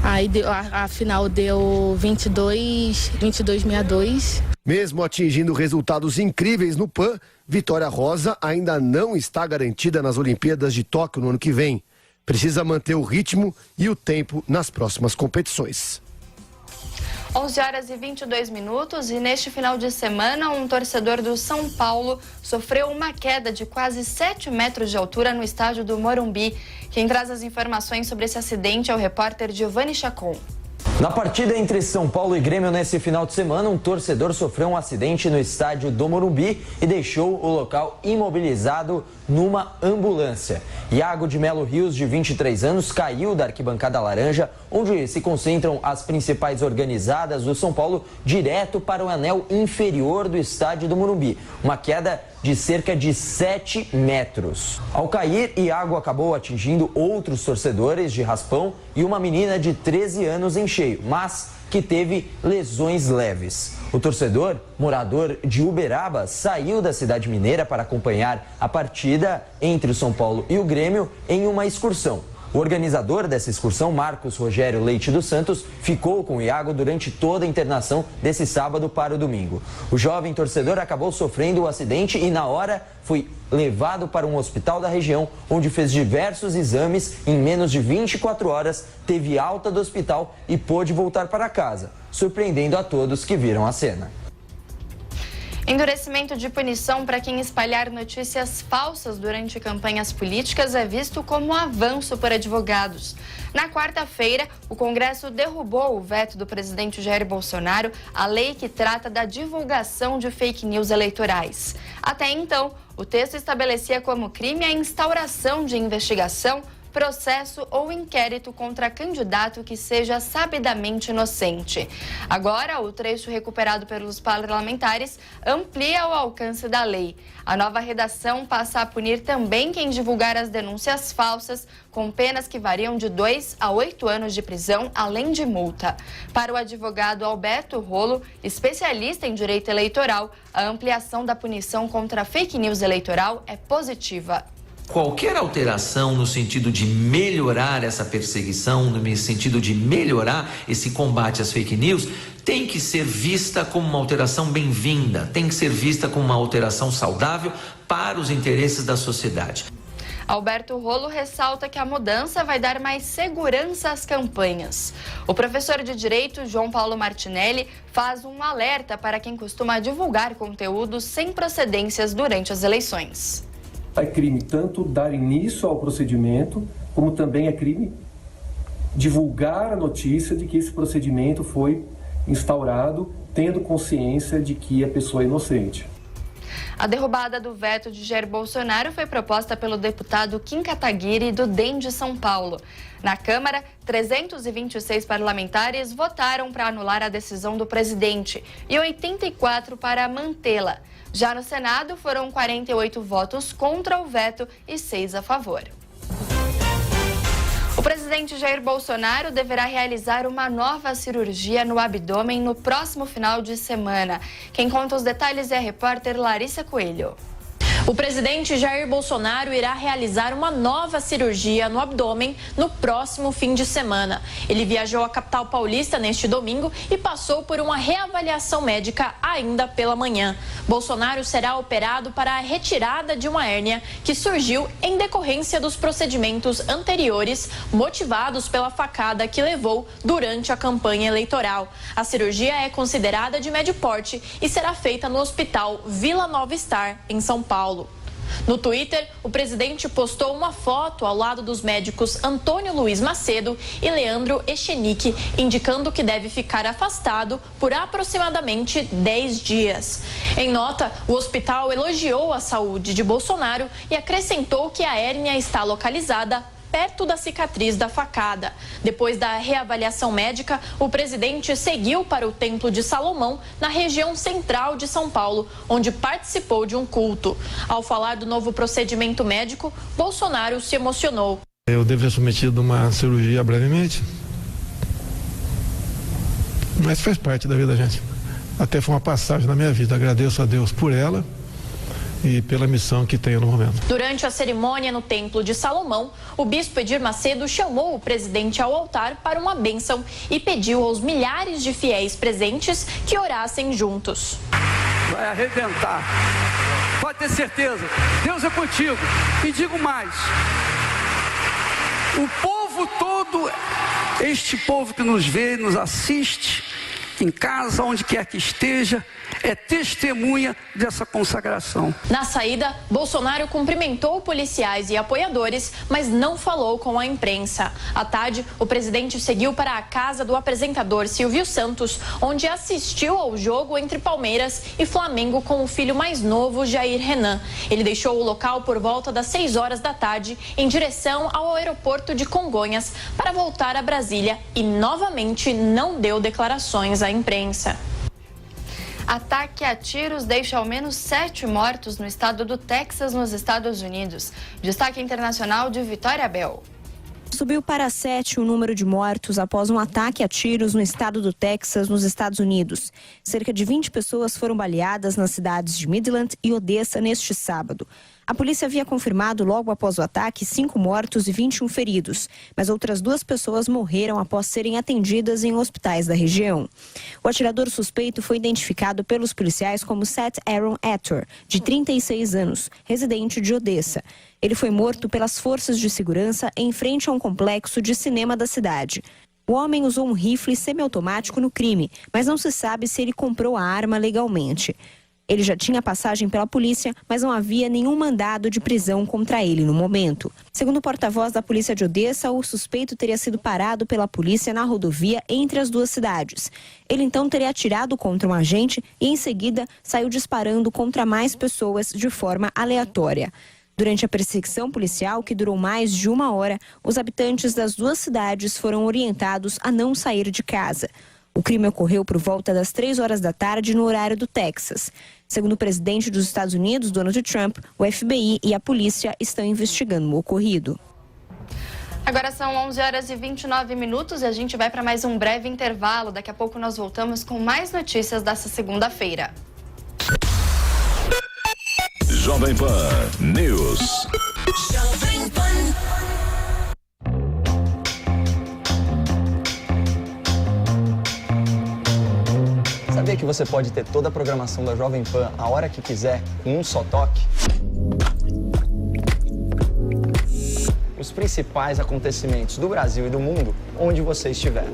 aí a final deu 22,62. Mesmo atingindo resultados incríveis no PAN, Vitória Rosa ainda não está garantida nas Olimpíadas de Tóquio no ano que vem. Precisa manter o ritmo e o tempo nas próximas competições. 11h22 e neste final de semana um torcedor do São Paulo sofreu uma queda de quase 7 metros de altura no estádio do Morumbi. Quem traz as informações sobre esse acidente é o repórter Giovanni Chacon. Na partida entre São Paulo e Grêmio nesse final de semana, um torcedor sofreu um acidente no estádio do Morumbi e deixou o local imobilizado numa ambulância. Iago de Melo Rios, de 23 anos, caiu da arquibancada laranja, onde se concentram as principais organizadas do São Paulo, direto para o anel inferior do estádio do Morumbi. Uma queda de cerca de 7 metros. Ao cair, Iago acabou atingindo outros torcedores de raspão e uma menina de 13 anos em cheio, mas que teve lesões leves. O torcedor, morador de Uberaba, saiu da cidade mineira para acompanhar a partida entre o São Paulo e o Grêmio em uma excursão. O organizador dessa excursão, Marcos Rogério Leite dos Santos, ficou com o Iago durante toda a internação desse sábado para o domingo. O jovem torcedor acabou sofrendo o acidente e, na hora, foi levado para um hospital da região, onde fez diversos exames. Em menos de 24 horas, teve alta do hospital e pôde voltar para casa, surpreendendo a todos que viram a cena. Endurecimento de punição para quem espalhar notícias falsas durante campanhas políticas é visto como um avanço por advogados. Na quarta-feira, o Congresso derrubou o veto do presidente Jair Bolsonaro à lei que trata da divulgação de fake news eleitorais. Até então, o texto estabelecia como crime a instauração de investigação, processo ou inquérito contra candidato que seja sabidamente inocente. Agora, o trecho recuperado pelos parlamentares amplia o alcance da lei. A nova redação passa a punir também quem divulgar as denúncias falsas, com penas que variam de 2 a 8 anos de prisão, além de multa. Para o advogado Alberto Rolo, especialista em direito eleitoral, a ampliação da punição contra a fake news eleitoral é positiva. Qualquer alteração no sentido de melhorar essa perseguição, no sentido de melhorar esse combate às fake news, tem que ser vista como uma alteração bem-vinda, tem que ser vista como uma alteração saudável para os interesses da sociedade. Alberto Rolo ressalta que a mudança vai dar mais segurança às campanhas. O professor de Direito, João Paulo Martinelli, faz um alerta para quem costuma divulgar conteúdos sem procedências durante as eleições. É crime tanto dar início ao procedimento, como também é crime divulgar a notícia de que esse procedimento foi instaurado, tendo consciência de que a pessoa é inocente. A derrubada do veto de Jair Bolsonaro foi proposta pelo deputado Kim Kataguiri, do DEM de São Paulo. Na Câmara, 326 parlamentares votaram para anular a decisão do presidente e 84 para mantê-la. Já no Senado, foram 48 votos contra o veto e 6 a favor. O presidente Jair Bolsonaro deverá realizar uma nova cirurgia no abdômen no próximo final de semana. Quem conta os detalhes é a repórter Larissa Coelho. O presidente Jair Bolsonaro irá realizar uma nova cirurgia no abdômen no próximo fim de semana. Ele viajou à capital paulista neste domingo e passou por uma reavaliação médica ainda pela manhã. Bolsonaro será operado para a retirada de uma hérnia que surgiu em decorrência dos procedimentos anteriores, motivados pela facada que levou durante a campanha eleitoral. A cirurgia é considerada de médio porte e será feita no Hospital Vila Nova Star, em São Paulo. No Twitter, o presidente postou uma foto ao lado dos médicos Antônio Luiz Macedo e Leandro Echenique, indicando que deve ficar afastado por aproximadamente 10 dias. Em nota, o hospital elogiou a saúde de Bolsonaro e acrescentou que a hérnia está localizada perto da cicatriz da facada. Depois da reavaliação médica, o presidente seguiu para o Templo de Salomão, na região central de São Paulo, onde participou de um culto. Ao falar do novo procedimento médico, Bolsonaro se emocionou. Eu devo ser submetido a uma cirurgia brevemente, mas faz parte da vida da gente. Até foi uma passagem na minha vida. Agradeço a Deus por ela e pela missão que tenho no momento. Durante a cerimônia no Templo de Salomão, o bispo Edir Macedo chamou o presidente ao altar para uma bênção e pediu aos milhares de fiéis presentes que orassem juntos. Vai arrebentar. Pode ter certeza. Deus é contigo. E digo mais. O povo todo, este povo que nos vê, nos assiste, em casa, onde quer que esteja, é testemunha dessa consagração. Na saída, Bolsonaro cumprimentou policiais e apoiadores, mas não falou com a imprensa. À tarde, o presidente seguiu para a casa do apresentador Silvio Santos, onde assistiu ao jogo entre Palmeiras e Flamengo com o filho mais novo, Jair Renan. Ele deixou o local por volta das 6 horas da tarde, em direção ao aeroporto de Congonhas, para voltar a Brasília e novamente não deu declarações à imprensa. Ataque a tiros deixa ao menos 7 mortos no estado do Texas, nos Estados Unidos. Destaque internacional de Vitória Bel. Subiu para 7 o número de mortos após um ataque a tiros no estado do Texas, nos Estados Unidos. Cerca de 20 pessoas foram baleadas nas cidades de Midland e Odessa neste sábado. A polícia havia confirmado logo após o ataque 5 mortos e 21 feridos, mas outras 2 pessoas morreram após serem atendidas em hospitais da região. O atirador suspeito foi identificado pelos policiais como Seth Aaron Ettor, de 36 anos, residente de Odessa. Ele foi morto pelas forças de segurança em frente a um complexo de cinema da cidade. O homem usou um rifle semiautomático no crime, mas não se sabe se ele comprou a arma legalmente. Ele já tinha passagem pela polícia, mas não havia nenhum mandado de prisão contra ele no momento. Segundo o porta-voz da polícia de Odessa, o suspeito teria sido parado pela polícia na rodovia entre as 2 cidades. Ele então teria atirado contra um agente e, em seguida, saiu disparando contra mais pessoas de forma aleatória. Durante a perseguição policial, que durou mais de 1 hora, os habitantes das 2 cidades foram orientados a não sair de casa. O crime ocorreu por volta das 3 horas da tarde no horário do Texas. Segundo o presidente dos Estados Unidos, Donald Trump, o FBI e a polícia estão investigando o ocorrido. Agora são 11 horas e 29 minutos e a gente vai para mais um breve intervalo. Daqui a pouco nós voltamos com mais notícias dessa segunda-feira. Jovem Pan News. Jovem Pan. Sabia que você pode ter toda a programação da Jovem Pan a hora que quiser, com um só toque? Os principais acontecimentos do Brasil e do mundo, onde você estiver.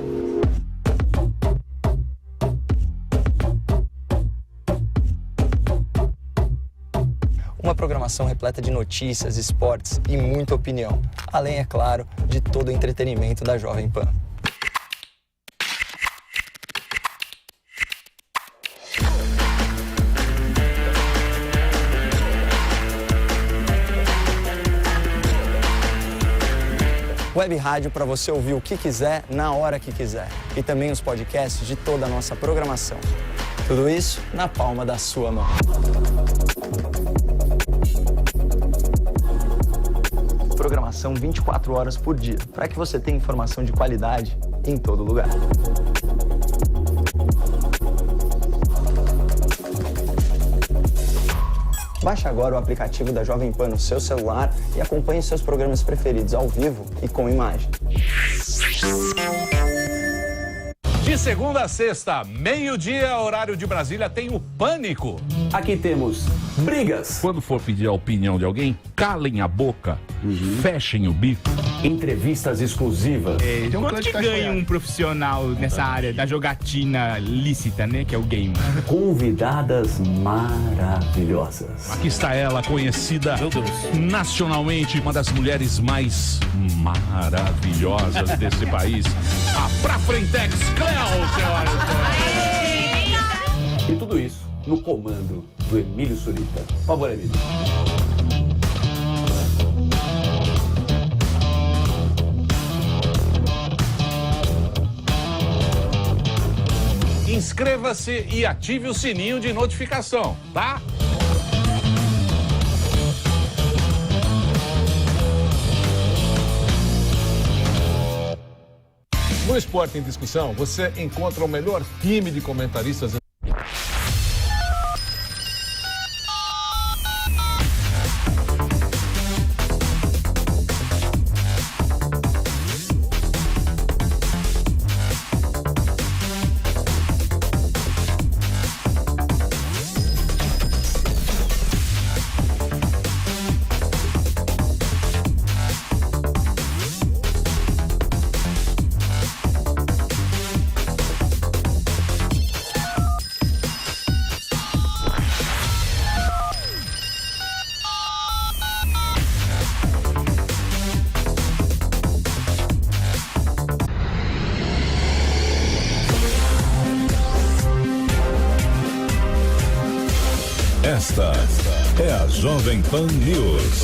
Uma programação repleta de notícias, esportes e muita opinião. Além, é claro, de todo o entretenimento da Jovem Pan. Web rádio para você ouvir o que quiser, na hora que quiser. E também os podcasts de toda a nossa programação. Tudo isso na palma da sua mão. Programação 24 horas por dia, para que você tenha informação de qualidade em todo lugar. Baixe agora o aplicativo da Jovem Pan no seu celular e acompanhe seus programas preferidos ao vivo e com imagem. De segunda a sexta, meio-dia, horário de Brasília, tem o Pânico. Aqui temos brigas. Quando for pedir a opinião de alguém, calem a boca, fechem o bico. Entrevistas exclusivas. Quanto que ganha um profissional nessa área da jogatina lícita, né, que é o game? Convidadas maravilhosas. Aqui está ela, conhecida nacionalmente, uma das mulheres mais maravilhosas desse país, a Pra Frentex, Cleo. E tudo isso no comando do Emílio Surita. Por favor, Emílio. inscreva-se e ative o sininho de notificação, tá? No Esporte em Discussão, você encontra o melhor time de comentaristas. Esta é a Jovem Pan News.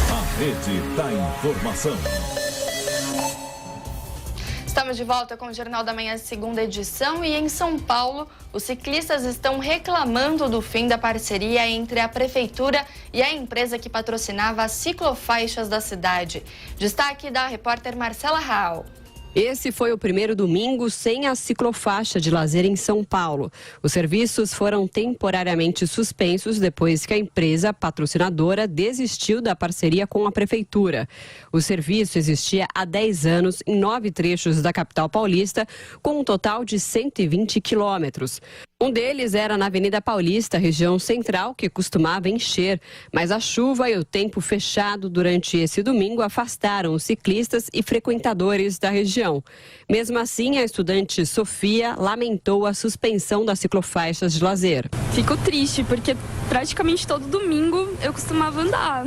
A rede da informação. Estamos de volta com o Jornal da Manhã, segunda edição, e em São Paulo, os ciclistas estão reclamando do fim da parceria entre a prefeitura e a empresa que patrocinava as ciclofaixas da cidade. Destaque da repórter Marcela Raal. Esse foi o primeiro domingo sem a ciclofaixa de lazer em São Paulo. Os serviços foram temporariamente suspensos depois que a empresa patrocinadora desistiu da parceria com a prefeitura. O serviço existia há 10 anos em 9 trechos da capital paulista, com um total de 120 quilômetros. Um deles era na Avenida Paulista, região central, que costumava encher, mas a chuva e o tempo fechado durante esse domingo afastaram os ciclistas e frequentadores da região. Mesmo assim, a estudante Sofia lamentou a suspensão das ciclofaixas de lazer. Fico triste, porque praticamente todo domingo eu costumava andar.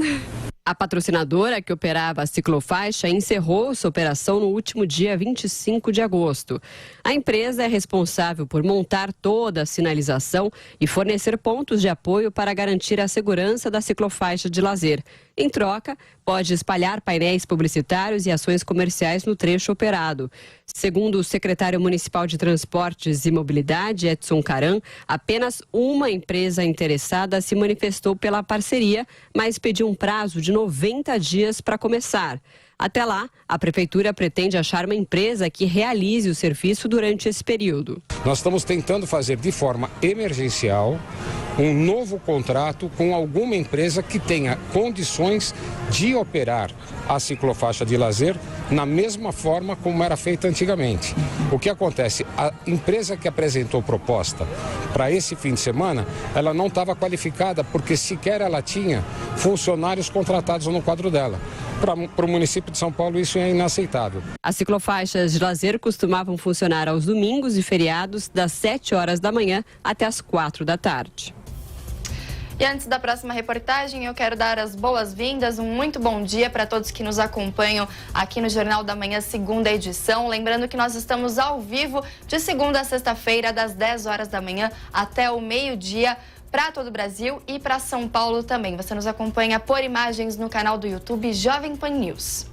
A patrocinadora que operava a ciclofaixa encerrou sua operação no último dia 25 de agosto. A empresa é responsável por montar toda a sinalização e fornecer pontos de apoio para garantir a segurança da ciclofaixa de lazer. Em troca, pode espalhar painéis publicitários e ações comerciais no trecho operado. Segundo o secretário municipal de Transportes e Mobilidade, Edson Caran, apenas uma empresa interessada se manifestou pela parceria, mas pediu um prazo de 90 dias para começar. Até lá, a prefeitura pretende achar uma empresa que realize o serviço durante esse período. Nós estamos tentando fazer de forma emergencial um novo contrato com alguma empresa que tenha condições de operar a ciclofaixa de lazer na mesma forma como era feita antigamente. O que acontece? A empresa que apresentou proposta para esse fim de semana, ela não estava qualificada porque sequer ela tinha funcionários contratados no quadro dela. Para o município de São Paulo, isso é inaceitável. As ciclofaixas de lazer costumavam funcionar aos domingos e feriados, das 7 horas da manhã até as 4 da tarde. E antes da próxima reportagem, eu quero dar as boas-vindas, um muito bom dia para todos que nos acompanham aqui no Jornal da Manhã, segunda edição. Lembrando que nós estamos ao vivo de segunda a sexta-feira, das 10 horas da manhã até o meio-dia, para todo o Brasil e para São Paulo também. Você nos acompanha por imagens no canal do YouTube Jovem Pan News.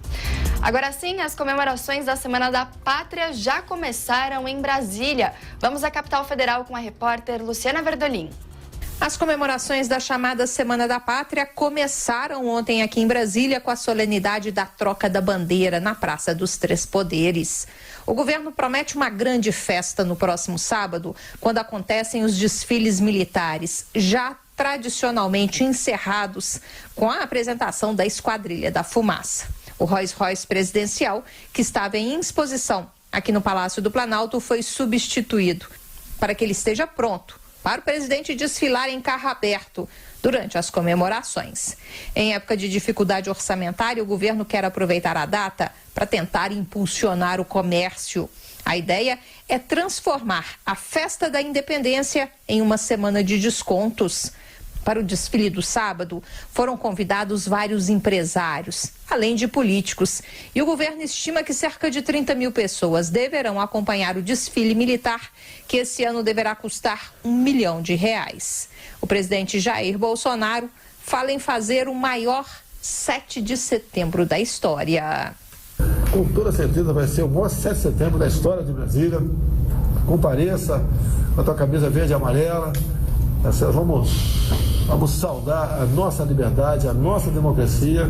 Agora sim, as comemorações da Semana da Pátria já começaram em Brasília. Vamos à capital federal com a repórter Luciana Verdolim. As comemorações da chamada Semana da Pátria começaram ontem aqui em Brasília com a solenidade da troca da bandeira na Praça dos Três Poderes. O governo promete uma grande festa no próximo sábado, quando acontecem os desfiles militares, já tradicionalmente encerrados com a apresentação da Esquadrilha da Fumaça. O Rolls-Royce presidencial, que estava em exposição aqui no Palácio do Planalto, foi substituído para que ele esteja pronto para o presidente desfilar em carro aberto durante as comemorações. Em época de dificuldade orçamentária, o governo quer aproveitar a data para tentar impulsionar o comércio. A ideia é transformar a festa da independência em uma semana de descontos. Para o desfile do sábado, foram convidados vários empresários, além de políticos. E o governo estima que cerca de 30 mil pessoas deverão acompanhar o desfile militar, que esse ano deverá custar R$1 milhão. O presidente Jair Bolsonaro fala em fazer o maior 7 de setembro da história. Com toda certeza vai ser o maior 7 de setembro da história de Brasília. compareça com a tua camisa verde e amarela. Vamos saudar a nossa liberdade, a nossa democracia,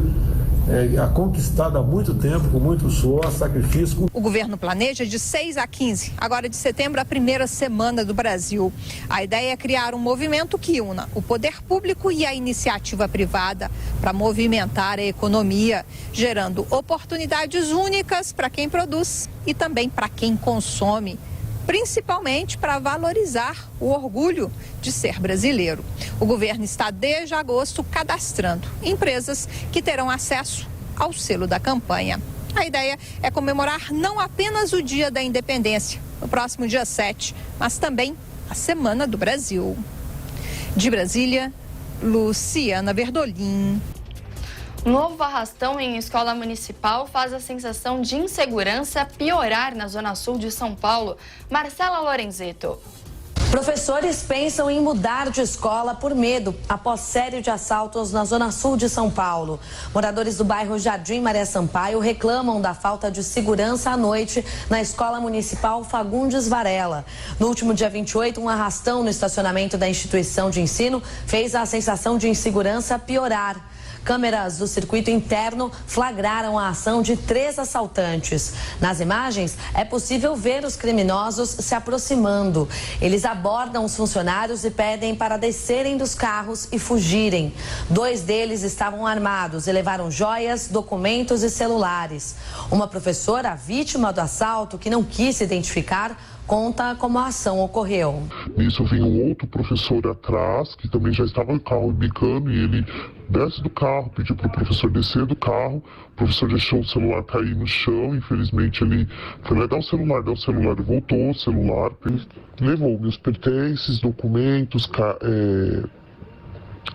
a conquistada há muito tempo, com muito suor, sacrifício. O governo planeja de 6 a 15, agora de setembro, a primeira semana do Brasil. A ideia é criar um movimento que una o poder público e a iniciativa privada para movimentar a economia, gerando oportunidades únicas para quem produz e também para quem consome, principalmente para valorizar o orgulho de ser brasileiro. O governo está desde agosto cadastrando empresas que terão acesso ao selo da campanha. A ideia é comemorar não apenas o Dia da Independência, no próximo dia 7, mas também a Semana do Brasil. De Brasília, Luciana Verdolim. Novo arrastão em escola municipal faz a sensação de insegurança piorar na zona sul de São Paulo. Marcela Lorenzeto. Professores pensam em mudar de escola por medo após série de assaltos na zona sul de São Paulo. Moradores do bairro Jardim Maria Sampaio reclamam da falta de segurança à noite na escola municipal Fagundes Varela. No último dia 28, um arrastão no estacionamento da instituição de ensino fez a sensação de insegurança piorar. Câmeras do circuito interno flagraram a ação de 3 assaltantes. Nas imagens, é possível ver os criminosos se aproximando. Eles abordam os funcionários e pedem para descerem dos carros e fugirem. 2 deles estavam armados e levaram joias, documentos e celulares. Uma professora, vítima do assalto, que não quis se identificar, conta como a ação ocorreu. Nisso veio um outro professor atrás, que também já estava no carro bicando, e ele desce do carro, pediu para o professor descer do carro. O professor deixou o celular cair no chão, infelizmente ele foi lá dar o celular, e voltou o celular, levou meus pertences, documentos,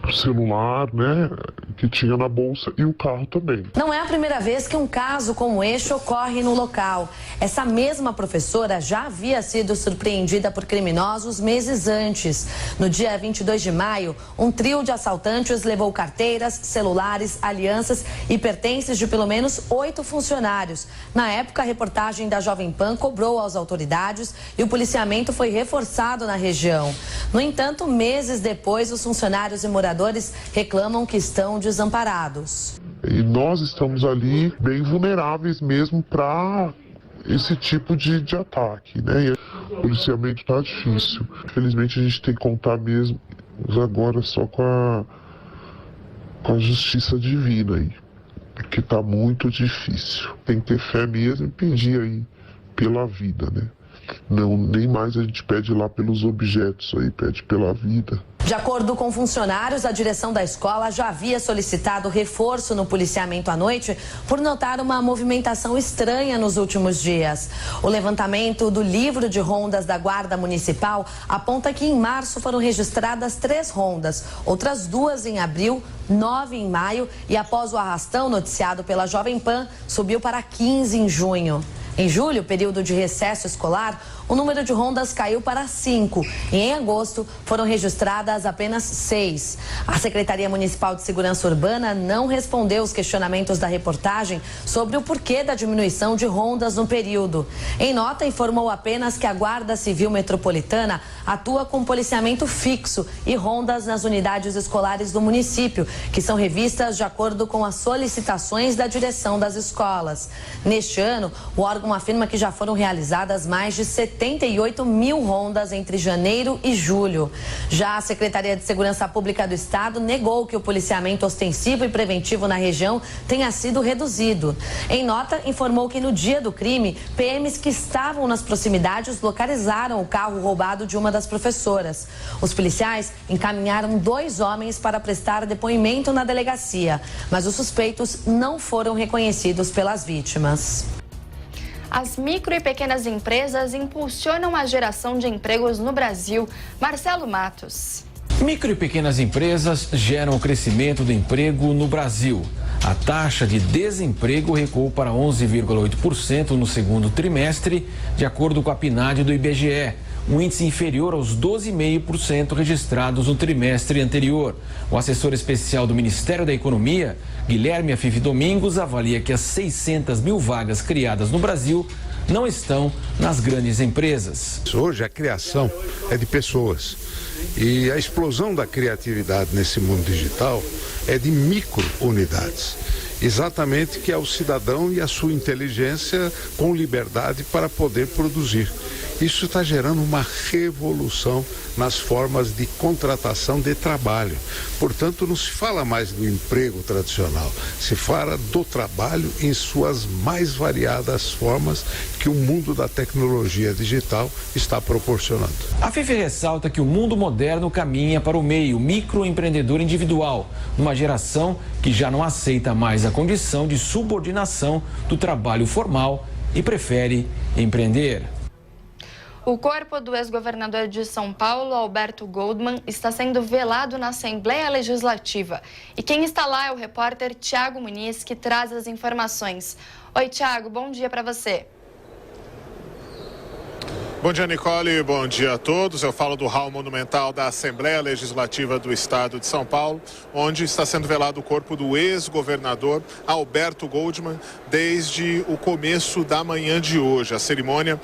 o celular, né, que tinha na bolsa, e o carro também. Não é a primeira vez que um caso como este ocorre no local. Essa mesma professora já havia sido surpreendida por criminosos meses antes. No dia 22 de maio, um trio de assaltantes levou carteiras, celulares, alianças e pertences de pelo menos 8 funcionários. Na época, a reportagem da Jovem Pan cobrou às autoridades e o policiamento foi reforçado na região. No entanto, meses depois, os funcionários e moradores reclamam que estão desamparados. E nós estamos ali bem vulneráveis mesmo para esse tipo de ataque, né? E o policiamento está difícil. Infelizmente a gente tem que contar mesmo agora só com a justiça divina aí, porque está muito difícil. Tem que ter fé mesmo e pedir aí pela vida, né? Não, nem mais a gente pede lá pelos objetos aí, pede pela vida. De acordo com funcionários, a direção da escola já havia solicitado reforço no policiamento à noite por notar uma movimentação estranha nos últimos dias. O levantamento do livro de rondas da Guarda Municipal aponta que em março foram registradas 3 rondas, outras 2 em abril, 9 em maio e após o arrastão noticiado pela Jovem Pan, subiu para 15 em junho. Em julho, período de recesso escolar, o número de rondas caiu para 5 e em agosto foram registradas apenas 6. A Secretaria Municipal de Segurança Urbana não respondeu os questionamentos da reportagem sobre o porquê da diminuição de rondas no período. Em nota, informou apenas que a Guarda Civil Metropolitana atua com policiamento fixo e rondas nas unidades escolares do município, que são revistas de acordo com as solicitações da direção das escolas. Neste ano, o órgão afirma que já foram realizadas mais de 78 mil rondas entre janeiro e julho. Já a Secretaria de Segurança Pública do Estado negou que o policiamento ostensivo e preventivo na região tenha sido reduzido. Em nota, informou que no dia do crime, PMs que estavam nas proximidades localizaram o carro roubado de uma das professoras. Os policiais encaminharam 2 homens para prestar depoimento na delegacia, mas os suspeitos não foram reconhecidos pelas vítimas. As micro e pequenas empresas impulsionam a geração de empregos no Brasil. Marcelo Matos. Micro e pequenas empresas geram o crescimento do emprego no Brasil. A taxa de desemprego recuou para 11,8% no segundo trimestre, de acordo com a PNAD do IBGE. Um índice inferior aos 12,5% registrados no trimestre anterior. O assessor especial do Ministério da Economia, Guilherme Afife Domingos, avalia que as 600 mil vagas criadas no Brasil não estão nas grandes empresas. Hoje a criação é de pessoas e a explosão da criatividade nesse mundo digital é de micro-unidades. Exatamente, que é o cidadão e a sua inteligência com liberdade para poder produzir. Isso está gerando uma revolução nas formas de contratação de trabalho. Portanto, não se fala mais do emprego tradicional, se fala do trabalho em suas mais variadas formas que o mundo da tecnologia digital está proporcionando. A FIFE ressalta que o mundo moderno caminha para o meio microempreendedor individual, numa geração que já não aceita mais a condição de subordinação do trabalho formal e prefere empreender. O corpo do ex-governador de São Paulo, Alberto Goldman, está sendo velado na Assembleia Legislativa. E quem está lá é o repórter Tiago Muniz, que traz as informações. Oi, Tiago, bom dia para você. Bom dia, Nicole. Bom dia a todos. Eu falo do hall monumental da Assembleia Legislativa do Estado de São Paulo, onde está sendo velado o corpo do ex-governador Alberto Goldman desde o começo da manhã de hoje. A cerimônia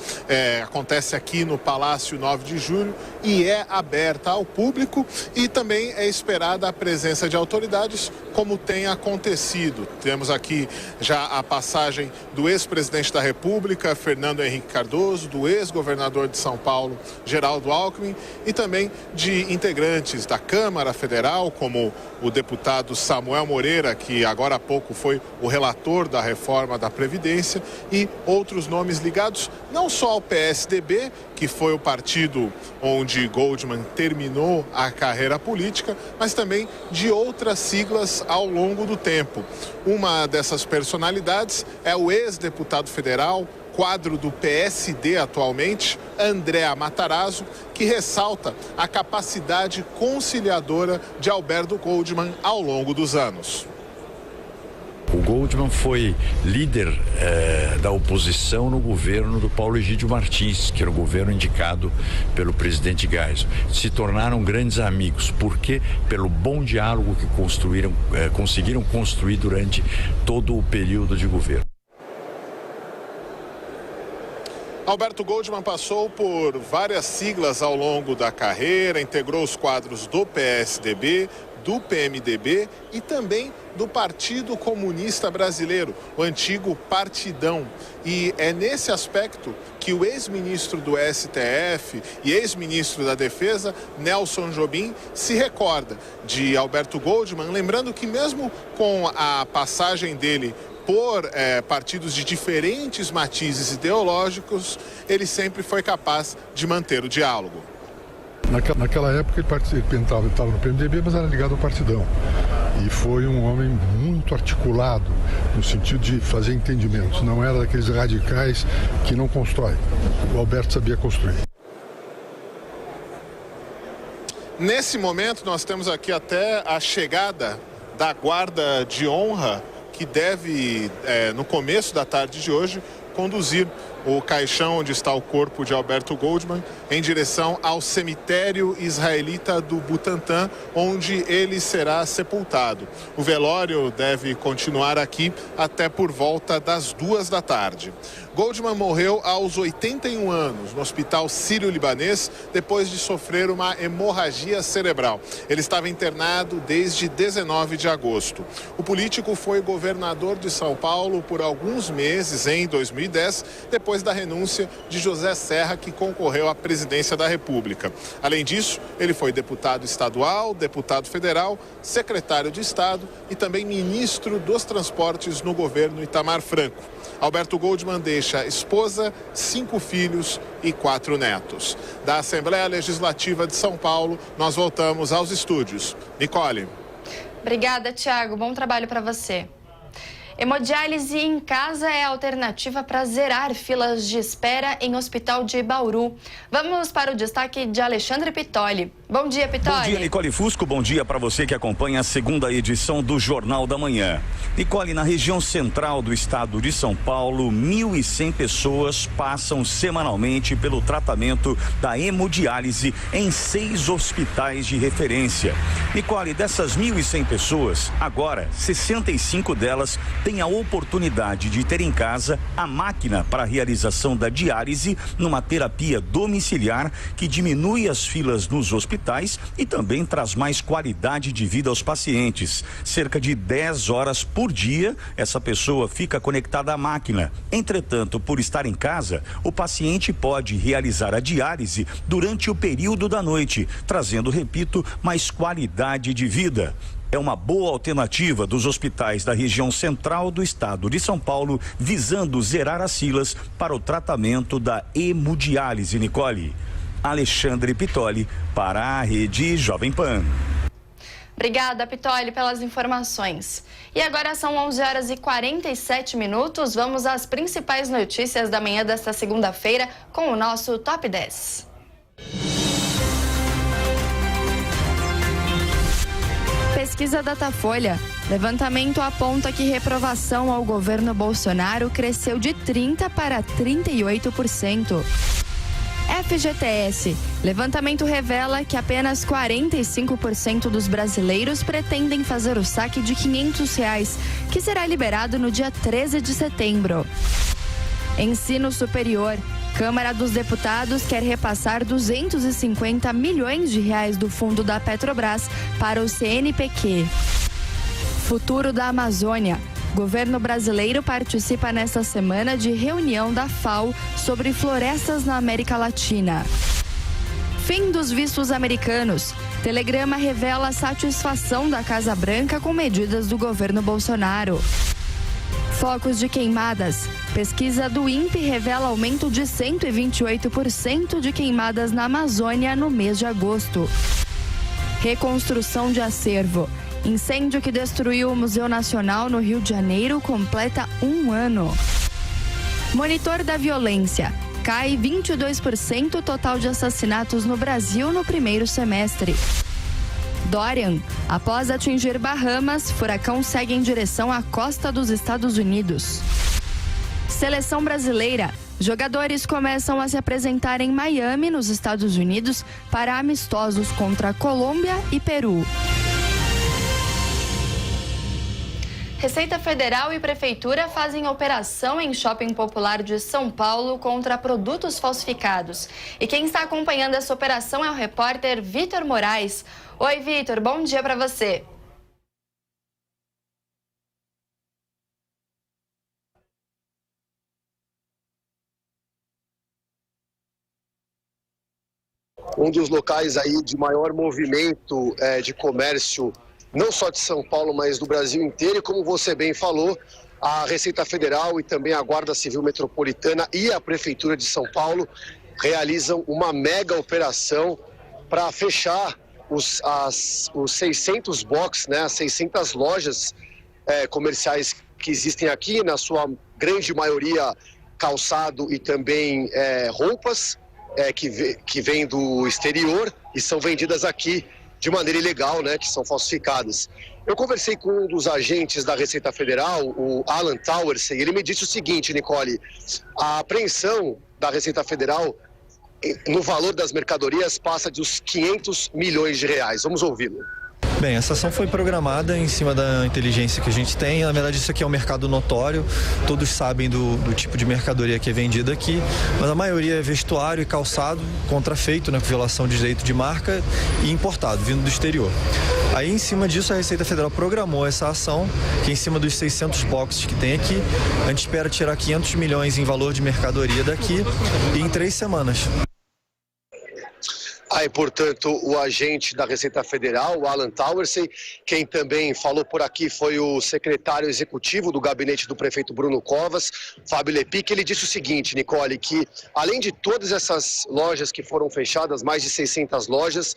acontece aqui no Palácio 9 de Julho e é aberta ao público e também é esperada a presença de autoridades, como tem acontecido. Temos aqui já a passagem do ex-presidente da República, Fernando Henrique Cardoso, do ex-governador de São Paulo, Geraldo Alckmin, e também de integrantes da Câmara Federal, como o deputado Samuel Moreira, que agora há pouco foi o relator da reforma da Previdência, e outros nomes ligados não só ao PSDB, que foi o partido onde Goldman terminou a carreira política, mas também de outras siglas ao longo do tempo. Uma dessas personalidades é o ex-deputado federal, quadro do PSD atualmente, Andréa Matarazzo, que ressalta a capacidade conciliadora de Alberto Goldman ao longo dos anos. O Goldman foi líder da oposição no governo do Paulo Egídio Martins, que era o governo indicado pelo presidente Geisel. Se tornaram grandes amigos. Por quê? Pelo bom diálogo que conseguiram construir durante todo o período de governo. Alberto Goldman passou por várias siglas ao longo da carreira, integrou os quadros do PSDB, do PMDB e também do Partido Comunista Brasileiro, o antigo Partidão. E é nesse aspecto que o ex-ministro do STF e ex-ministro da Defesa, Nelson Jobim, se recorda de Alberto Goldman, lembrando que mesmo com a passagem dele por partidos de diferentes matizes ideológicos, ele sempre foi capaz de manter o diálogo. Naquela época ele estava no PMDB, mas era ligado ao Partidão. E foi um homem muito articulado, no sentido de fazer entendimentos. Não era daqueles radicais que não constroem. O Alberto sabia construir. Nesse momento, nós temos aqui até a chegada da guarda de honra, que deve, no começo da tarde de hoje, conduzir o caixão onde está o corpo de Alberto Goldman em direção ao cemitério israelita do Butantã, onde ele será sepultado. O velório deve continuar aqui até por volta das 2 da tarde. Goldman morreu aos 81 anos no Hospital Sírio-Libanês depois de sofrer uma hemorragia cerebral. Ele estava internado desde 19 de agosto. O político foi governador de São Paulo por alguns meses em 2010, depois da renúncia de José Serra, que concorreu à presidência da República. Além disso, ele foi deputado estadual, deputado federal, secretário de Estado e também ministro dos Transportes no governo Itamar Franco. Alberto Goldman deixa esposa, 5 filhos e 4 netos. Da Assembleia Legislativa de São Paulo, nós voltamos aos estúdios. Nicole. Obrigada, Tiago. Bom trabalho para você. Hemodiálise em casa é a alternativa para zerar filas de espera em hospital de Bauru. Vamos para o destaque de Alexandre Pitoli. Bom dia, Pitoli. Bom dia, Nicole Fusco. Bom dia para você que acompanha a segunda edição do Jornal da Manhã. Nicole, na região central do estado de São Paulo, 1.100 pessoas passam semanalmente pelo tratamento da hemodiálise em 6 hospitais de referência. Nicole, dessas 1.100 pessoas, agora 65 delas têm tem a oportunidade de ter em casa a máquina para a realização da diálise numa terapia domiciliar que diminui as filas nos hospitais e também traz mais qualidade de vida aos pacientes. Cerca de 10 horas por dia, essa pessoa fica conectada à máquina. Entretanto, por estar em casa, o paciente pode realizar a diálise durante o período da noite, trazendo, repito, mais qualidade de vida. É uma boa alternativa dos hospitais da região central do estado de São Paulo, visando zerar as filas para o tratamento da hemodiálise, Nicole. Alexandre Pitoli, para a Rede Jovem Pan. Obrigada, Pitoli, pelas informações. E agora são 11h47. Vamos às principais notícias da manhã desta segunda-feira com o nosso Top 10. Pesquisa Datafolha. Levantamento aponta que reprovação ao governo Bolsonaro cresceu de 30% para 38%. FGTS. Levantamento revela que apenas 45% dos brasileiros pretendem fazer o saque de R$ 500, que será liberado no dia 13 de setembro. Ensino superior. Câmara dos Deputados quer repassar 250 milhões de reais do fundo da Petrobras para o CNPq. Futuro da Amazônia. Governo brasileiro participa nesta semana de reunião da FAO sobre florestas na América Latina. Fim dos vistos americanos. Telegrama revela a satisfação da Casa Branca com medidas do governo Bolsonaro. Focos de queimadas. Pesquisa do INPE revela aumento de 128% de queimadas na Amazônia no mês de agosto. Reconstrução de acervo. Incêndio que destruiu o Museu Nacional no Rio de Janeiro completa 1 ano. Monitor da violência. Cai 22% o total de assassinatos no Brasil no primeiro semestre. Dorian. Após atingir Bahamas, furacão segue em direção à costa dos Estados Unidos. Seleção brasileira. Jogadores começam a se apresentar em Miami, nos Estados Unidos, para amistosos contra Colômbia e Peru. Receita Federal e Prefeitura fazem operação em Shopping Popular de São Paulo contra produtos falsificados. E quem está acompanhando essa operação é o repórter Vitor Moraes. Oi, Vitor, bom dia para você. Um dos locais aí de maior movimento de comércio, não só de São Paulo, mas do Brasil inteiro. E como você bem falou, a Receita Federal e também a Guarda Civil Metropolitana e a Prefeitura de São Paulo realizam uma mega operação para fechar os 600 boxes, né, as 600 lojas comerciais que existem aqui, na sua grande maioria calçado e também roupas que vêm do exterior e são vendidas aqui de maneira ilegal, né, que são falsificadas. Eu conversei com um dos agentes da Receita Federal, o Alan Towers, e ele me disse o seguinte, Nicole: a apreensão da Receita Federal no valor das mercadorias passa dos 500 milhões de reais. Vamos ouvi-lo. Bem, essa ação foi programada em cima da inteligência que a gente tem. Na verdade, isso aqui é um mercado notório, todos sabem do tipo de mercadoria que é vendida aqui, mas a maioria é vestuário e calçado, contrafeito, né, com violação de direito de marca e importado, vindo do exterior. Aí, em cima disso, a Receita Federal programou essa ação, que em cima dos 600 boxes que tem aqui, a gente espera tirar 500 milhões em valor de mercadoria daqui e em 3 semanas. Aí, portanto, o agente da Receita Federal, o Alan Towersey, quem também falou por aqui foi o secretário executivo do gabinete do prefeito Bruno Covas, Fábio Lepic. Ele disse o seguinte, Nicole, que além de todas essas lojas que foram fechadas, mais de 600 lojas,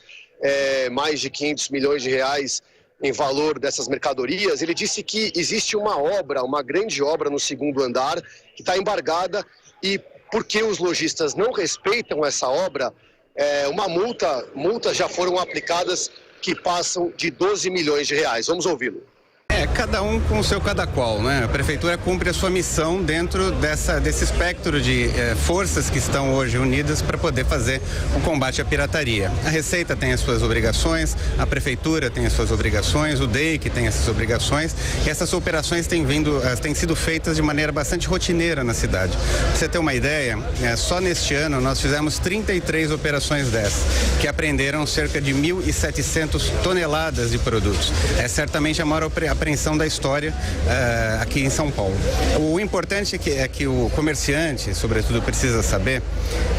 mais de 500 milhões de reais em valor dessas mercadorias, ele disse que existe uma obra, uma grande obra no 2º andar, que está embargada, e porque os lojistas não respeitam essa obra, multas já foram aplicadas que passam de 12 milhões de reais. Vamos ouvi-lo. Cada um com o seu cada qual, né? A prefeitura cumpre a sua missão dentro desse espectro de forças que estão hoje unidas para poder fazer o combate à pirataria. A Receita tem as suas obrigações, a prefeitura tem as suas obrigações, o DEIC tem essas obrigações, e essas operações têm sido feitas de maneira bastante rotineira na cidade. Pra você ter uma ideia, só neste ano nós fizemos 33 operações dessas, que apreenderam cerca de 1.700 toneladas de produtos. É certamente a maior apreensão da história aqui em São Paulo. O importante é que o comerciante, sobretudo, precisa saber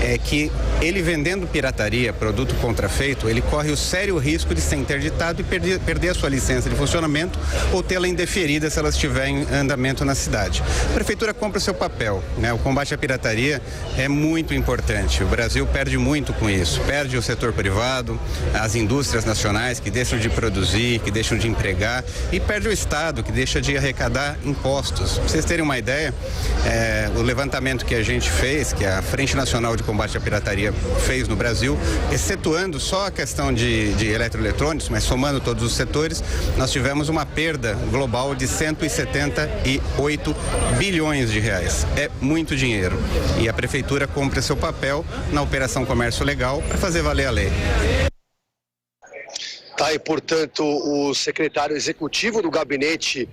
é que ele vendendo pirataria, produto contrafeito, ele corre o sério risco de ser interditado e perder a sua licença de funcionamento ou tê-la indeferida se ela estiver em andamento na cidade. A prefeitura cumpre o seu papel, né? O combate à pirataria é muito importante. O Brasil perde muito com isso. Perde o setor privado, as indústrias nacionais que deixam de produzir, que deixam de empregar, e perde o Estado, que deixa de arrecadar impostos. Para vocês terem uma ideia, o levantamento que a gente fez, que a Frente Nacional de Combate à Pirataria fez no Brasil, excetuando só a questão de eletroeletrônicos, mas somando todos os setores, nós tivemos uma perda global de 178 bilhões de reais. É muito dinheiro. E a prefeitura cumpre seu papel na Operação Comércio Legal para fazer valer a lei. Tá, e portanto o secretário executivo do gabinete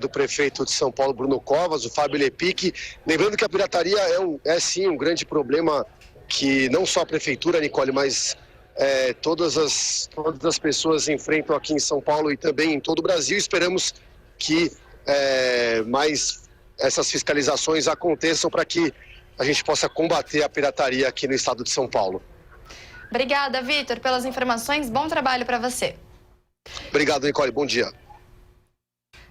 do prefeito de São Paulo, Bruno Covas, o Fábio Lepic, lembrando que a pirataria é sim um grande problema que não só a prefeitura, Nicole, mas todas as pessoas enfrentam aqui em São Paulo e também em todo o Brasil. Esperamos que mais essas fiscalizações aconteçam para que a gente possa combater a pirataria aqui no estado de São Paulo. Obrigada, Vitor, pelas informações. Bom trabalho para você. Obrigado, Nicole. Bom dia.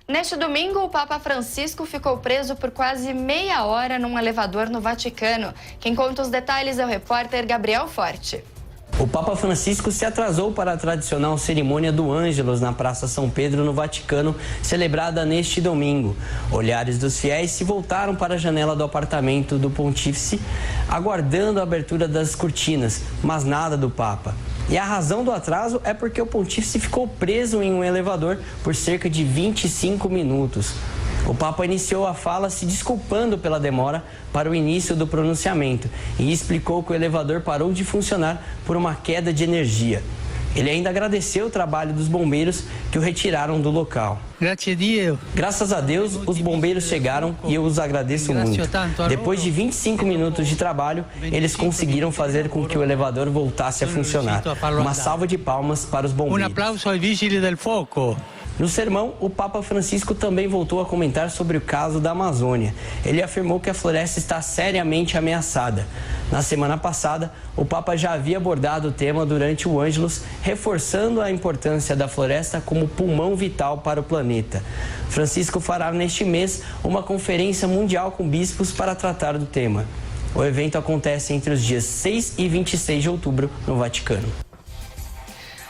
Neste domingo, o Papa Francisco ficou preso por quase meia hora num elevador no Vaticano. Quem conta os detalhes é o repórter Gabriel Forte. O Papa Francisco se atrasou para a tradicional cerimônia do Ângelus na Praça São Pedro, no Vaticano, celebrada neste domingo. Olhares dos fiéis se voltaram para a janela do apartamento do Pontífice, aguardando a abertura das cortinas, mas nada do Papa. E a razão do atraso é porque o Pontífice ficou preso em um elevador por cerca de 25 minutos. O Papa iniciou a fala se desculpando pela demora para o início do pronunciamento e explicou que o elevador parou de funcionar por uma queda de energia. Ele ainda agradeceu o trabalho dos bombeiros que o retiraram do local. Graças a Deus, os bombeiros chegaram e eu os agradeço muito. Depois de 25 minutos de trabalho, eles conseguiram fazer com que o elevador voltasse a funcionar. Uma salva de palmas para os bombeiros. Um aplauso aos Vigili del Foco. No sermão, o Papa Francisco também voltou a comentar sobre o caso da Amazônia. Ele afirmou que a floresta está seriamente ameaçada. Na semana passada, o Papa já havia abordado o tema durante o Ângelus, reforçando a importância da floresta como pulmão vital para o planeta. Francisco fará neste mês uma conferência mundial com bispos para tratar do tema. O evento acontece entre os dias 6 e 26 de outubro no Vaticano.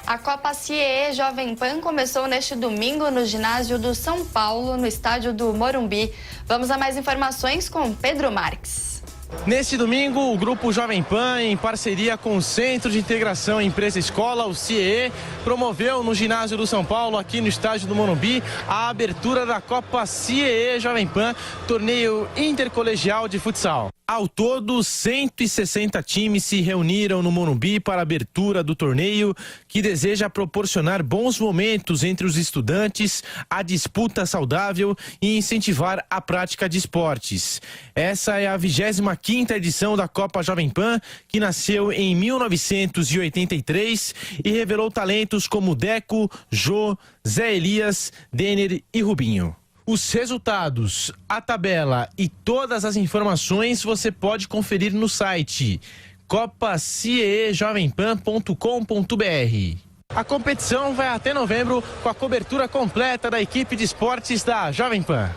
A Copa CIE Jovem Pan começou neste domingo no ginásio do São Paulo, no estádio do Morumbi. Vamos a mais informações com Pedro Marques. Neste domingo, o Grupo Jovem Pan, em parceria com o Centro de Integração Empresa-Escola, o CIE, promoveu no ginásio do São Paulo, aqui no estádio do Morumbi, a abertura da Copa CIE Jovem Pan, torneio intercolegial de futsal. Ao todo, 160 times se reuniram no Morumbi para a abertura do torneio, que deseja proporcionar bons momentos entre os estudantes, a disputa saudável e incentivar a prática de esportes. Essa é a 25ª edição da Copa Jovem Pan, que nasceu em 1983 e revelou talentos como Deco, Jô, Zé Elias, Denner e Rubinho. Os resultados, a tabela e todas as informações você pode conferir no site copacieejovempan.com.br. A competição vai até novembro com a cobertura completa da equipe de esportes da Jovem Pan.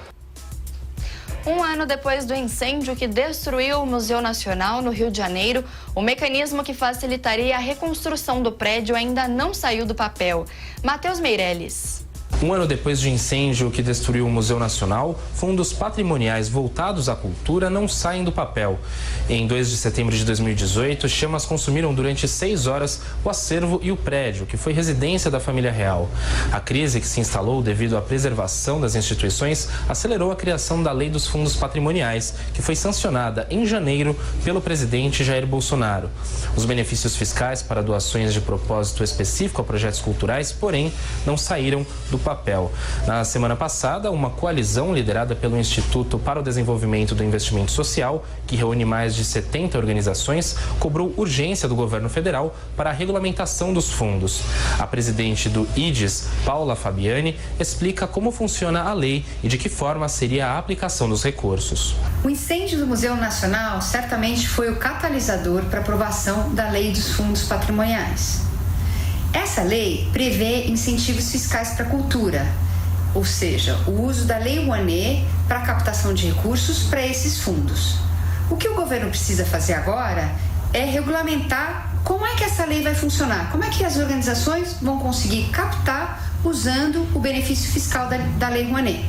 Um ano depois do incêndio que destruiu o Museu Nacional no Rio de Janeiro, o mecanismo que facilitaria a reconstrução do prédio ainda não saiu do papel. Matheus Meirelles. Um ano depois de incêndio que destruiu o Museu Nacional, fundos patrimoniais voltados à cultura não saem do papel. Em 2 de setembro de 2018, chamas consumiram durante 6 horas o acervo e o prédio, que foi residência da família real. A crise que se instalou devido à preservação das instituições acelerou a criação da Lei dos Fundos Patrimoniais, que foi sancionada em janeiro pelo presidente Jair Bolsonaro. Os benefícios fiscais para doações de propósito específico a projetos culturais, porém, não saíram do papel. Na semana passada, uma coalizão liderada pelo Instituto para o Desenvolvimento do Investimento Social, que reúne mais de 70 organizações, cobrou urgência do governo federal para a regulamentação dos fundos. A presidente do IDES, Paula Fabiani, explica como funciona a lei e de que forma seria a aplicação dos recursos. O incêndio do Museu Nacional certamente foi o catalisador para a aprovação da Lei dos Fundos Patrimoniais. Essa lei prevê incentivos fiscais para a cultura, ou seja, o uso da Lei Rouanet para a captação de recursos para esses fundos. O que o governo precisa fazer agora é regulamentar como é que essa lei vai funcionar, como é que as organizações vão conseguir captar usando o benefício fiscal da Lei Rouanet.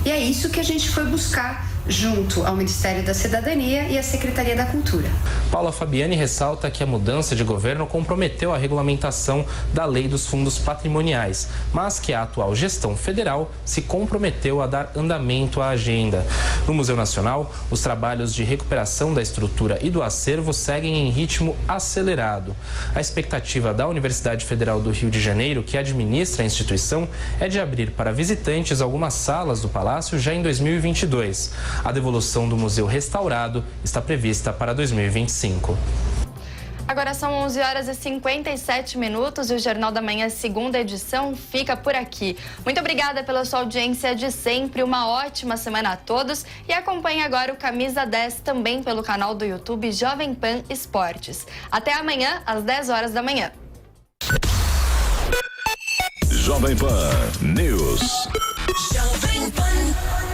E é isso que a gente foi buscar junto ao Ministério da Cidadania e à Secretaria da Cultura. Paula Fabiani ressalta que a mudança de governo comprometeu a regulamentação da Lei dos Fundos Patrimoniais, mas que a atual gestão federal se comprometeu a dar andamento à agenda. No Museu Nacional, os trabalhos de recuperação da estrutura e do acervo seguem em ritmo acelerado. A expectativa da Universidade Federal do Rio de Janeiro, que administra a instituição, é de abrir para visitantes algumas salas do Palácio já em 2022. A devolução do museu restaurado está prevista para 2025. Agora são 11 horas e 57 minutos e o Jornal da Manhã, segunda edição, fica por aqui. Muito obrigada pela sua audiência de sempre, uma ótima semana a todos e acompanhe agora o Camisa 10 também pelo canal do YouTube Jovem Pan Esportes. Até amanhã, às 10 horas da manhã. Jovem Pan News. Jovem Pan.